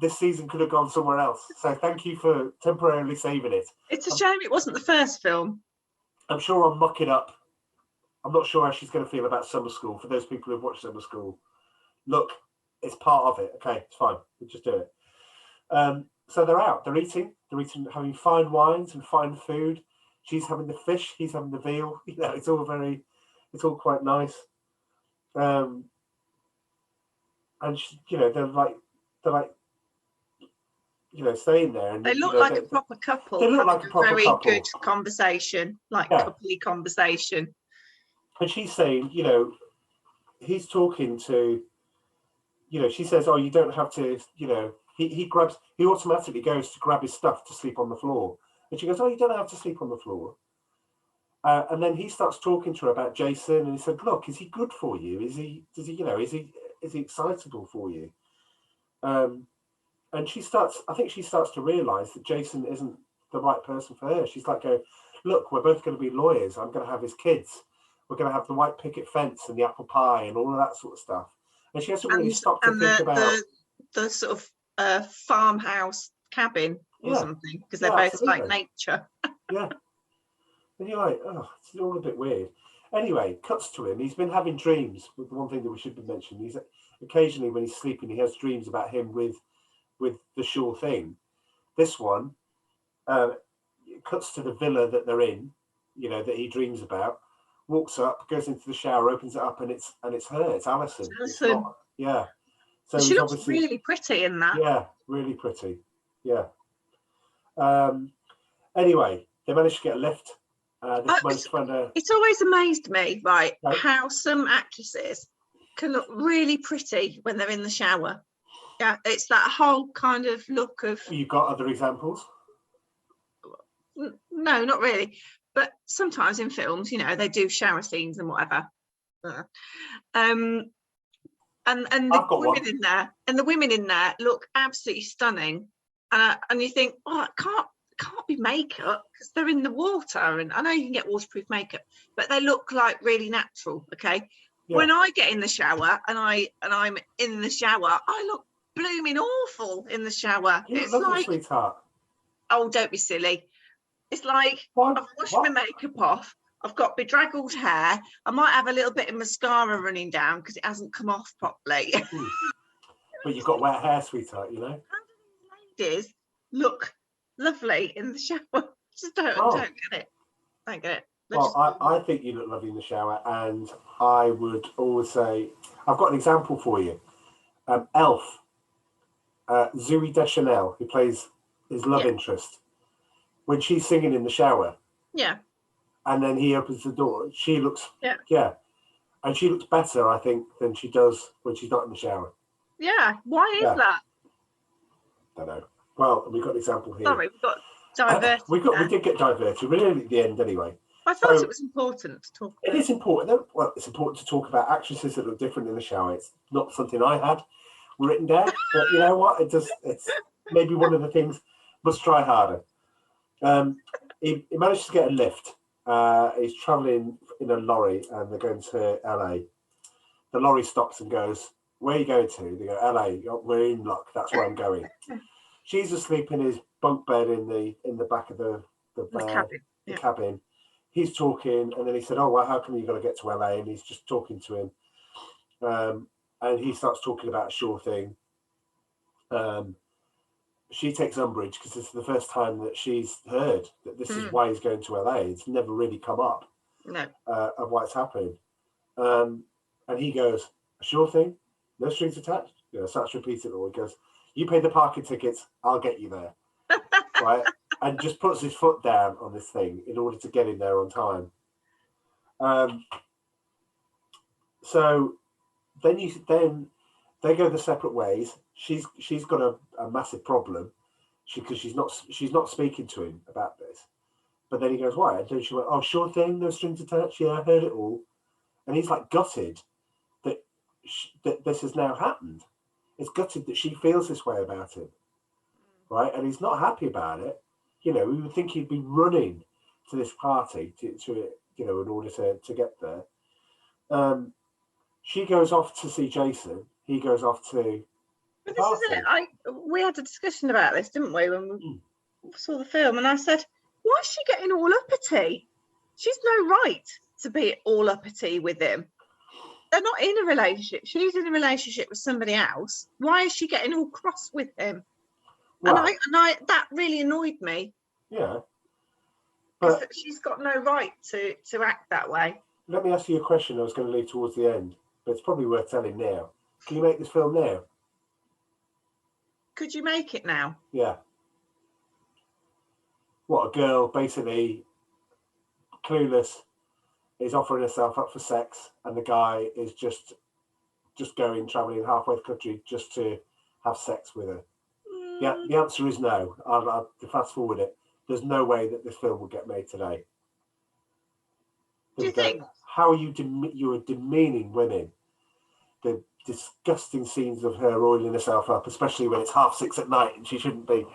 This season could have gone somewhere else. So thank you for temporarily saving it. It's a shame it wasn't the first film. I'm sure I'll muck it up. I'm not sure how she's going to feel about Summer School. For those people who've watched Summer School, look, it's part of it. Okay, it's fine. We'll just do it. So they're out. They're eating, having fine wines and fine food. She's having the fish. He's having the veal. It's all quite nice. And they're like, staying there. And they look like a proper couple. They look like a proper very couple. Good conversation, coupley conversation. And she's saying, he's talking to, she says, "Oh, you don't have to, he automatically goes to grab his stuff to sleep on the floor." And she goes, "Oh, you don't have to sleep on the floor." And then he starts talking to her about Jason, and he said, "Look, is he good for you? Is he excitable for you?" And I think she starts to realize that Jason isn't the right person for her. She's like, "Look, we're both going to be lawyers. I'm going to have his kids. We're going to have the white picket fence and the apple pie and all of that sort of stuff." And she hasn't really stopped to think about the sort of farmhouse cabin or something, because they're both like nature. Yeah. And you're like, oh, it's all a bit weird. Anyway, cuts to him. He's been having dreams. But the one thing that we should be mentioning, he's occasionally when he's sleeping, he has dreams about him with the sure thing. This one cuts to the villa that they're in, that he dreams about. Walks up, goes into the shower, opens it up, and it's her. It's Alison. Yeah. So she looks really pretty in that. Yeah, really pretty. Yeah. Anyway, they managed to get a lift. It's always amazed me, right, how some actresses can look really pretty when they're in the shower. Yeah, it's that whole kind of look of. You got other examples? No, not really. But sometimes in films, you know, they do shower scenes and whatever. And the women in there, the women in there look absolutely stunning. And you think, oh, it can't be makeup because they're in the water. And I know you can get waterproof makeup, but they look like really natural. Okay. Yeah. When I get in the shower and I'm in the shower, I look blooming awful in the shower. It's like, sweetheart. Oh, don't be silly. It's like I've washed my makeup off. I've got bedraggled hair. I might have a little bit of mascara running down because it hasn't come off properly. But you've got wet hair, sweetheart, you know. Ladies look lovely in the shower. Just don't get it. Don't get it. Well, I think you look lovely in the shower, and I would always say, I've got an example for you. Elf, Zooey Deschanel, who plays his love interest, when she's singing in the shower. Yeah. And then he opens the door. She looks, and she looks better, I think, than she does when she's not in the shower. Yeah. Why is that? Don't know. Well, we've got an example here. Sorry, we've got diverted. We did get diverted. We're nearly at the end anyway. I thought it was important to talk about. It is important. Well, it's important to talk about actresses that look different in the shower. It's not something I had written down, but you know what? It's maybe one of the things. Must try harder. He managed to get a lift. He's travelling in a lorry and they're going to LA. The lorry stops and goes, "Where are you going to?" They go, "LA. We're in luck. That's where I'm going." She's asleep in his bunk bed in the back of the cabin. He's talking, and then he said, "Oh, well, how come you got to get to LA?" And he's just talking to him, and he starts talking about a sure thing. She takes umbrage because this is the first time that she's heard that this is why he's going to LA. It's never really come up of why it's happening. And he goes, "A sure thing? No strings attached?" You know, starts repeating it all. He goes, "You pay the parking tickets, I'll get you there." Right? And just puts his foot down on this thing in order to get in there on time. So then they go the separate ways. She's got a massive problem because she's not speaking to him about this. But then he goes, "Why?" And then she went, "Oh, sure thing, no strings attached. Yeah, I heard it all." And he's like gutted that this has now happened. It's gutted that she feels this way about him, right? And he's not happy about it. You know, we would think he'd be running to this party to you know, in order to get there. She goes off to see Jason. He goes off to. But this is it. We had a discussion about this, didn't we, when we saw the film? And I said, "Why is she getting all uppity? She's no right to be all uppity with him. They're not in a relationship. She's in a relationship with somebody else. Why is she getting all cross with him?" Well, and I that really annoyed me. Yeah. But she's got no right to act that way. Let me ask you a question I was going to leave towards the end, but it's probably worth telling now. Can you make this film now? Could you make it now? Yeah. What, a girl basically clueless is offering herself up for sex, and the guy is just travelling halfway the country just to have sex with her. Yeah, the answer is no. I'll fast forward it. There's no way that this film will get made today. Do you think? How are you are demeaning women? The disgusting scenes of her oiling herself up, especially when it's 6:30 at night and she shouldn't be,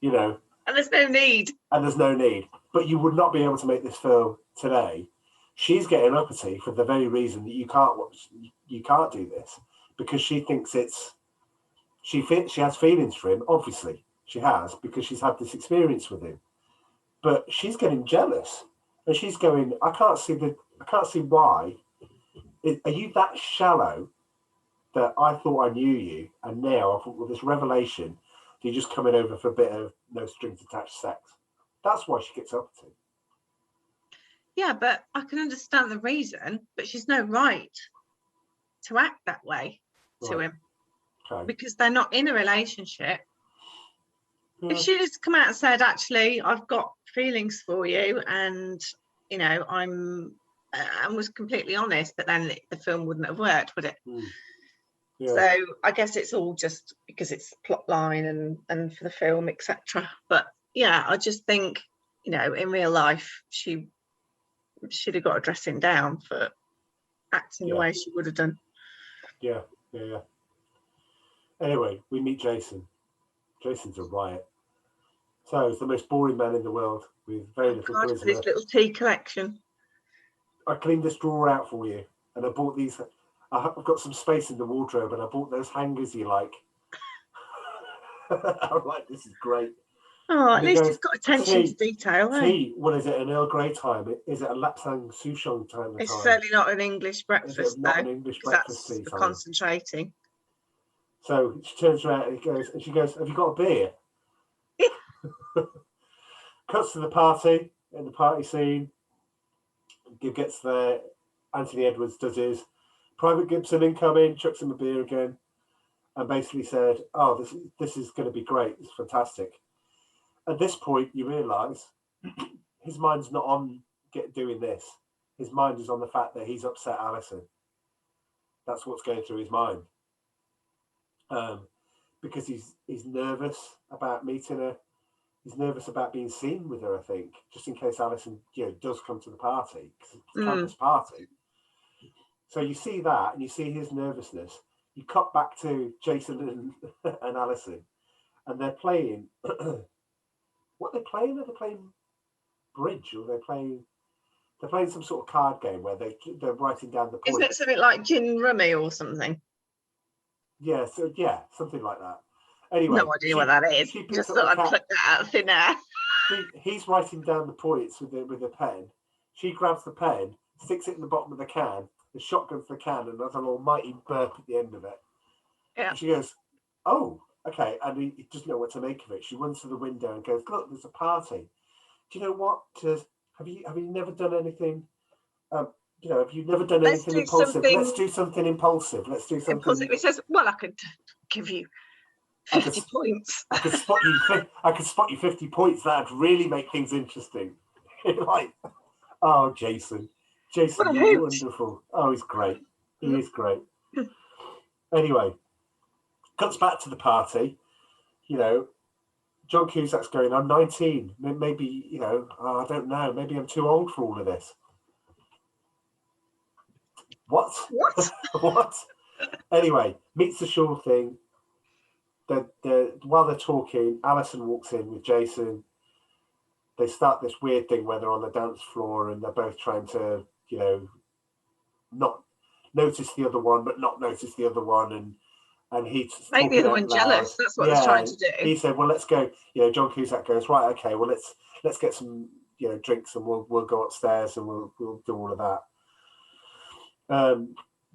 you know. And there's no need. But you would not be able to make this film today. She's getting uppity for the very reason that you can't do this, because she thinks she has feelings for him. Obviously she has, because she's had this experience with him, but she's getting jealous and she's going, I can't see why. Are you that shallow that I thought I knew you, and now I thought, with this revelation, you're just coming over for a bit of no strings attached sex? That's why she gets uppity. Yeah, but I can understand the reason, but she's no right to act that way to him. Okay. Because they're not in a relationship. Yeah. If she just come out and said, "Actually, I've got feelings for you, and you know, and was completely honest," but then the film wouldn't have worked, would it? Yeah. So I guess it's all just because it's plot line and for the film, etc. But yeah, I just think, you know, in real life, she should have got a dressing down for acting the way she would have done. Yeah. Anyway, we meet Jason. Jason's a riot. So he's the most boring man in the world with very little charisma. His little tea collection. I cleaned this drawer out for you, and I bought these. I've got some space in the wardrobe, and I bought those hangers you like. I'm like, this is great. Oh, at least he's got attention to detail. Tea, what is it? An Earl Grey time? Is it a Lapsang Souchong time? It's certainly not an English breakfast, not though. An English breakfast That's tea for time. concentrating. So she turns around and she goes, "Have you got a beer?" Cuts to the party. In the party scene, Gib gets there. Anthony Edwards does his. Private Gibson incoming, chucks him a beer again, and basically said, "Oh, this is going to be great. It's fantastic." At this point, you realise his mind's not on doing this. His mind is on the fact that he's upset Alison. That's what's going through his mind, because he's nervous about meeting her. He's nervous about being seen with her, I think, just in case Alison, does come to the party, because it's a campus party. So you see that, and you see his nervousness. You cut back to Jason and Alison, and they're playing. What are they playing? Are they playing bridge, or they're playing some sort of card game where they're writing down the points? Isn't it something like gin rummy or something? Yeah, something like that. Anyway, no idea what that is. Just thought I'd pluck that out of thin air. He's writing down the points with a pen. She grabs the pen, sticks it in the bottom of the can, the shotgun for the can, and there's an almighty burp at the end of it. Yeah. And she goes, "Oh, okay," and he doesn't know what to make of it. She runs to the window and goes, "Look, there's a party. Do you know what? Have you never done anything? Have you never done anything impulsive? Let's do something impulsive. Let's do something impulsive." He says, "Well, I could give you 50 points. I could spot you 50 points. That'd really make things interesting." Like, oh, Jason, you're wonderful. Oh, he's great. He is great. Anyway, cuts back to the party. John Cusack's going, "I'm 19. Maybe, I don't know. Maybe I'm too old for all of this." What? What? Anyway, meets the sure thing. While they're talking, Alison walks in with Jason. They start this weird thing where they're on the dance floor and they're both trying to, not notice the other one, but not notice the other one, and he's make the other one jealous. That's what they're trying to do. He said, "Well, let's go." John Cusack goes, "Right, okay. Well, let's get some, drinks, and we'll go upstairs and we'll do all of that."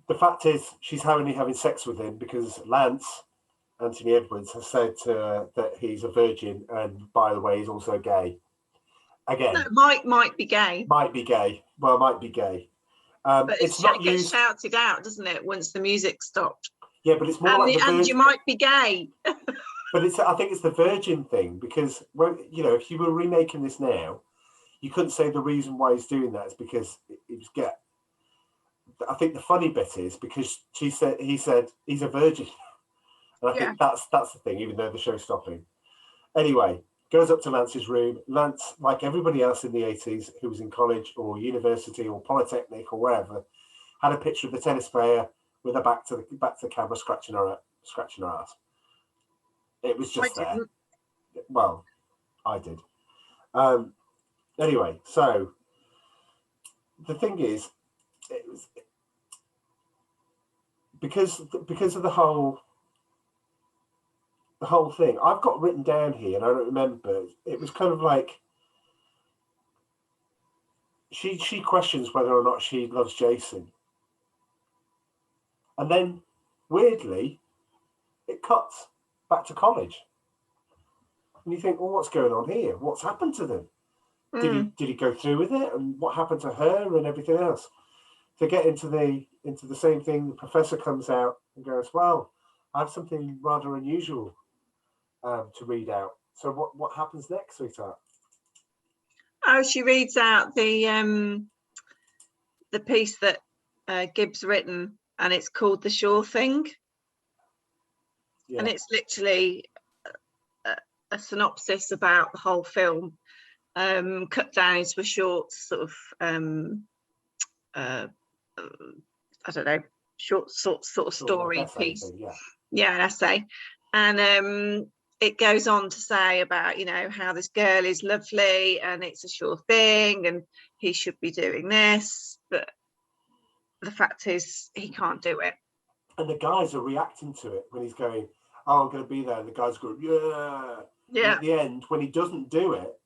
The fact is, she's only having sex with him because Lance, Anthony Edwards, has said to her that he's a virgin, and by the way, he's also gay. Again, no, might be gay. Might be gay. Well, might be gay. But it gets shouted out, doesn't it, once the music stopped? Yeah, but it's more like and you might be gay. But I think it's the virgin thing, because if you were remaking this now, you couldn't say the reason why he's doing that is because it was gay. I think the funny bit is because he said he's a virgin, and I think that's the thing. Even though the show's stopping, anyway, goes up to Lance's room. Lance, like everybody else in the 80s who was in college or university or polytechnic or wherever, had a picture of the tennis player with her back to the camera, scratching her ass. It was just there. Well, I did. Anyway, so the thing is, it was because of the whole thing. I've got written down here, and I don't remember. It was kind of like she questions whether or not she loves Jason, and then weirdly, it cuts back to college, and you think, well, what's going on here? What's happened to them? Did he go through with it, and what happened to her and everything else? To get into the same thing, the professor comes out and goes, "Well, I have something rather unusual to read out." So what happens next, sweetheart? Oh, she reads out the piece that Gibbs written, and it's called "The Sure Thing." And it's literally a synopsis about the whole film, cut down into a short sort of I don't know, short sort of story like piece. Thing, an essay. And it goes on to say about, you know, how this girl is lovely and it's a sure thing and he should be doing this, but the fact is he can't do it. And the guys are reacting to it when he's going, oh, I'm going to be there. And the guys go, yeah. And at the end, when he doesn't do it,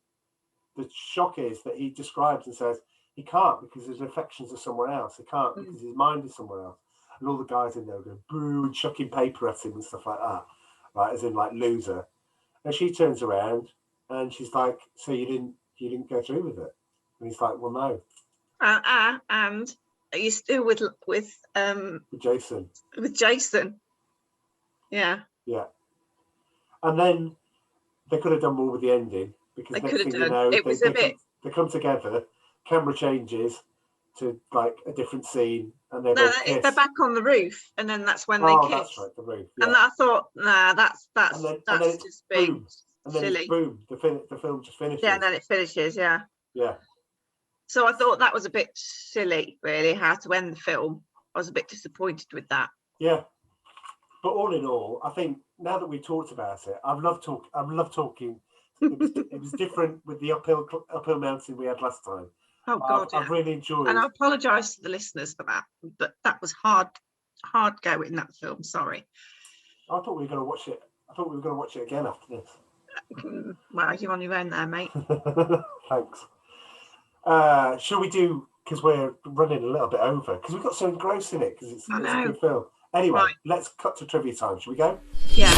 the shock is that he describes and says he can't because his affections are somewhere else. He can't because his mind is somewhere else. And all the guys in there go boo and chucking paper at him and stuff like that, right? As in like loser. And she turns around and she's like, "So you didn't go through with it?" And he's like, "Well, no." And are you still with Jason? With Jason, yeah. And then they could have done more with the ending because They next could have thing done. you know, It was a bit. They come together. Camera changes to like a different scene, and they're back on the roof, and then that's when they kiss. That's right, the roof. Yeah. And I thought, nah, that's and then just being and then silly. It's boom. The film just finishes. Yeah, and then it finishes. Yeah. So I thought that was a bit silly, really, how to end the film. I was a bit disappointed with that. Yeah, but all in all, I think now that we talked about it, I've loved talking. It was different with the uphill mountain we had last time. Oh God, I've really enjoyed. And I apologise to the listeners for that, but that was hard going in that film. Sorry. I thought we were going to watch it. I thought we were going to watch it again after this. Well, you're on your own there, mate. Thanks. Shall we do? Because we're running a little bit over. Because we've got so engrossed in it. Because it's a good film. Anyway, let's cut to trivia time. Shall we go? Yeah.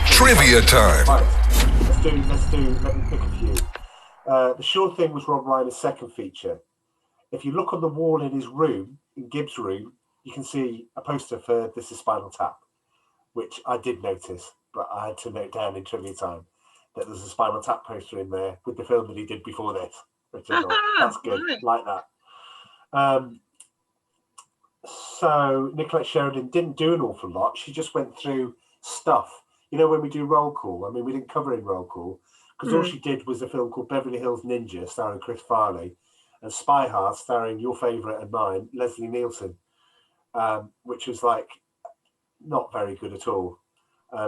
Trivia time. Right. Let's do. Let me pick a few. The Sure Thing was Rob Reiner's second feature. If you look on the wall in his room, in Gibbs' room, you can see a poster for This Is Spinal Tap, which I did notice, but I had to note down in trivia time that there's a Spinal Tap poster in there with the film that he did before this, which I thought, that's good, like that. So Nicolette Sheridan didn't do an awful lot. She just went through stuff. You know, when we do roll call, I mean, we didn't cover in roll call, because all she did was a film called Beverly Hills Ninja, starring Chris Farley, and Spy Hard, starring your favourite and mine, Leslie Nielsen, which was like not very good at all,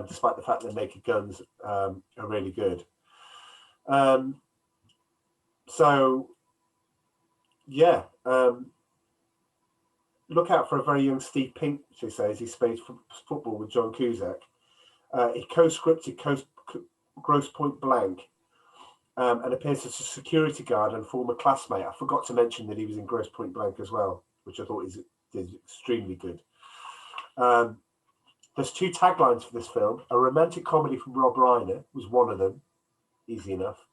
despite the fact that Naked Guns are really good. Look out for a very young Steve Pink, she says. He plays football with John Cusack. He co-scripted Gross Point Blank and appears as a security guard and former classmate. I forgot to mention that he was in Gross Point Blank as well, which I thought is extremely good. There's two taglines for this film. A romantic comedy from Rob Reiner was one of them, easy enough.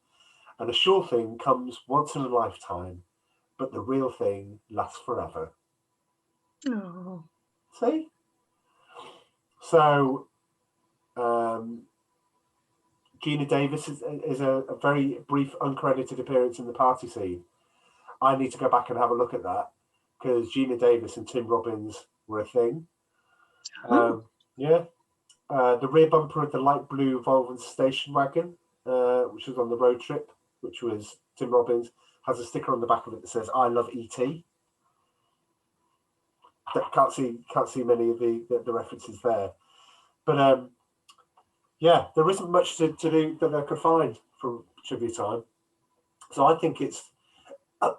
And a sure thing comes once in a lifetime, but the real thing lasts forever. Oh. See? So, Gina Davis is a very brief, uncredited appearance in the party scene. I need to go back and have a look at that because Gina Davis and Tim Robbins were a thing. The rear bumper of the light blue Volvo station wagon, which was on the road trip, which was Tim Robbins, has a sticker on the back of it that says "I love E.T." Can't see many of the references there, but there isn't much to do that I could find from trivia time. So I think it's a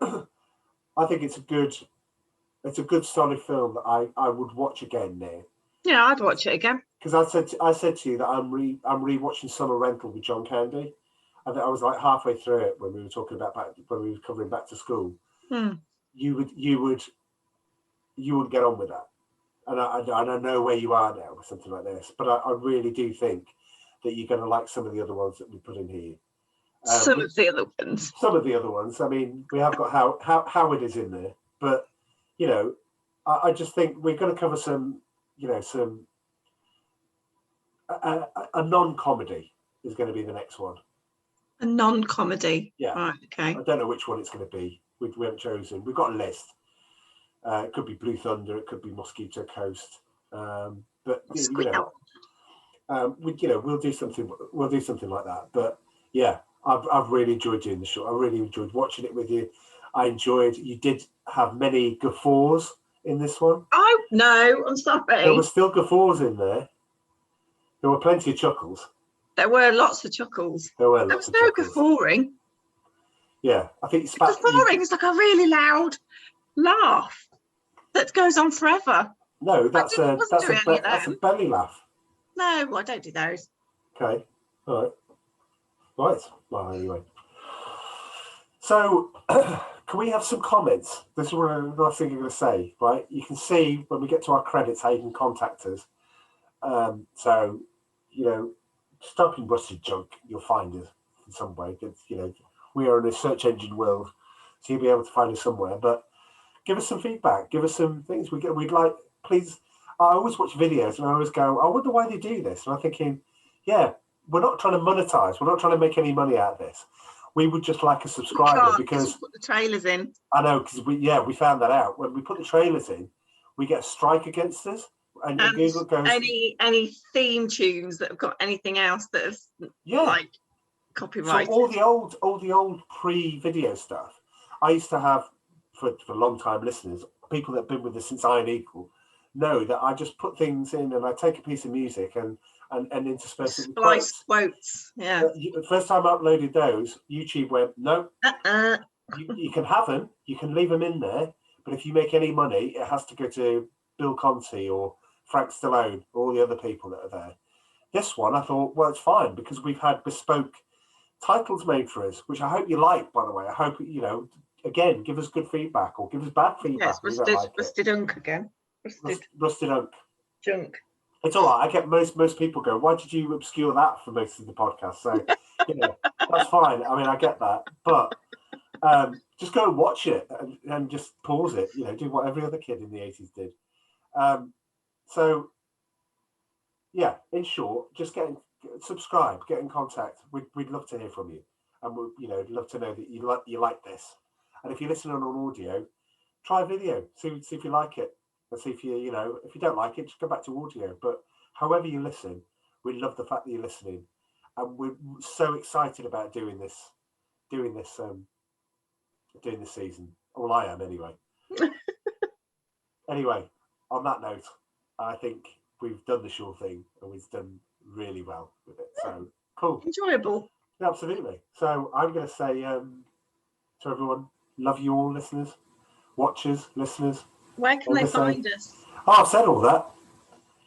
good solid film that I would watch again now. Yeah, I'd watch it again. Because I said to you that I'm rewatching Summer Rental with John Candy. I was like halfway through it when we were talking about when we were covering Back to School. You would get on with that, and I know where you are now with something like this. But I really do think that you're going to like some of the other ones that we put in here. Some of the other ones. I mean, we have got how it is in there, but you know, I just think we're going to cover some. You know, a non-comedy is going to be the next one. A non-comedy. Yeah. Right. Okay. I don't know which one it's going to be. We haven't chosen. We've got a list. It could be Blue Thunder. It could be Mosquito Coast. But you know, we'll do something like that. But yeah, I've really enjoyed doing the show. I really enjoyed watching it with you. You did have many guffaws in this one. Oh no, I'm sorry. There were still guffaws in there. There were plenty of chuckles. There were lots of chuckles. There was no guffawing. Yeah, I think guffawing is like a really loud laugh that goes on forever. No, that's a belly laugh. No, I don't do those. Okay, all right. Well, anyway. So, can we have some comments? This is what another thing I'm going to say, right? You can see when we get to our credits how you can contact us. So, just type in Rusted Junk, you'll find us in some way. We are in a search engine world, so you'll be able to find us somewhere. But give us some feedback. Give us some things we'd like. Please, I always watch videos and I always go, I wonder why they do this. And I'm thinking, yeah, we're not trying to monetize. We're not trying to make any money out of this. We would just like a subscriber because put the trailers in. I know, because we found that out. When we put the trailers in, we get a strike against us. And Google goes, any theme tunes that have got anything else that is like copyrighted. So all the old pre-video stuff, I used to have for long time listeners, people that have been with us since Iron Eagle, know that I just put things in and I take a piece of music and intersperse it with quotes. Yeah. The first time I uploaded those, YouTube went, no, you can have them, you can leave them in there, but if you make any money, it has to go to Bill Conti or Frank Stallone, or all the other people that are there. This one, I thought, well, it's fine because we've had bespoke titles made for us, which I hope you like, by the way. I hope, again, give us good feedback or give us bad feedback. Yes, Rusted Unk again. Rusted Unk. Junk. It's all right. I get most people go, why did you obscure that for most of the podcast? So, that's fine. I mean, I get that. But just go and watch it and just pause it, do what every other kid in the 80s did. So, yeah, in short, just subscribe, get in contact. We'd love to hear from you, and we'd love to know that you like this. And if you're listening on audio, try video, see if you like it, and see if if you don't like it, just go back to audio. But however you listen, we love the fact that you're listening, and we're so excited about doing this season. Well, I am anyway. Anyway, on that note, I think we've done the sure thing and we've done really well with it. So cool. Enjoyable. Yeah, absolutely. So I'm going to say to everyone, love you all, listeners, watchers, listeners. Where can they find us? Oh, I've said all that.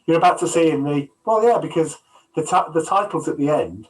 You're about to see because the titles at the end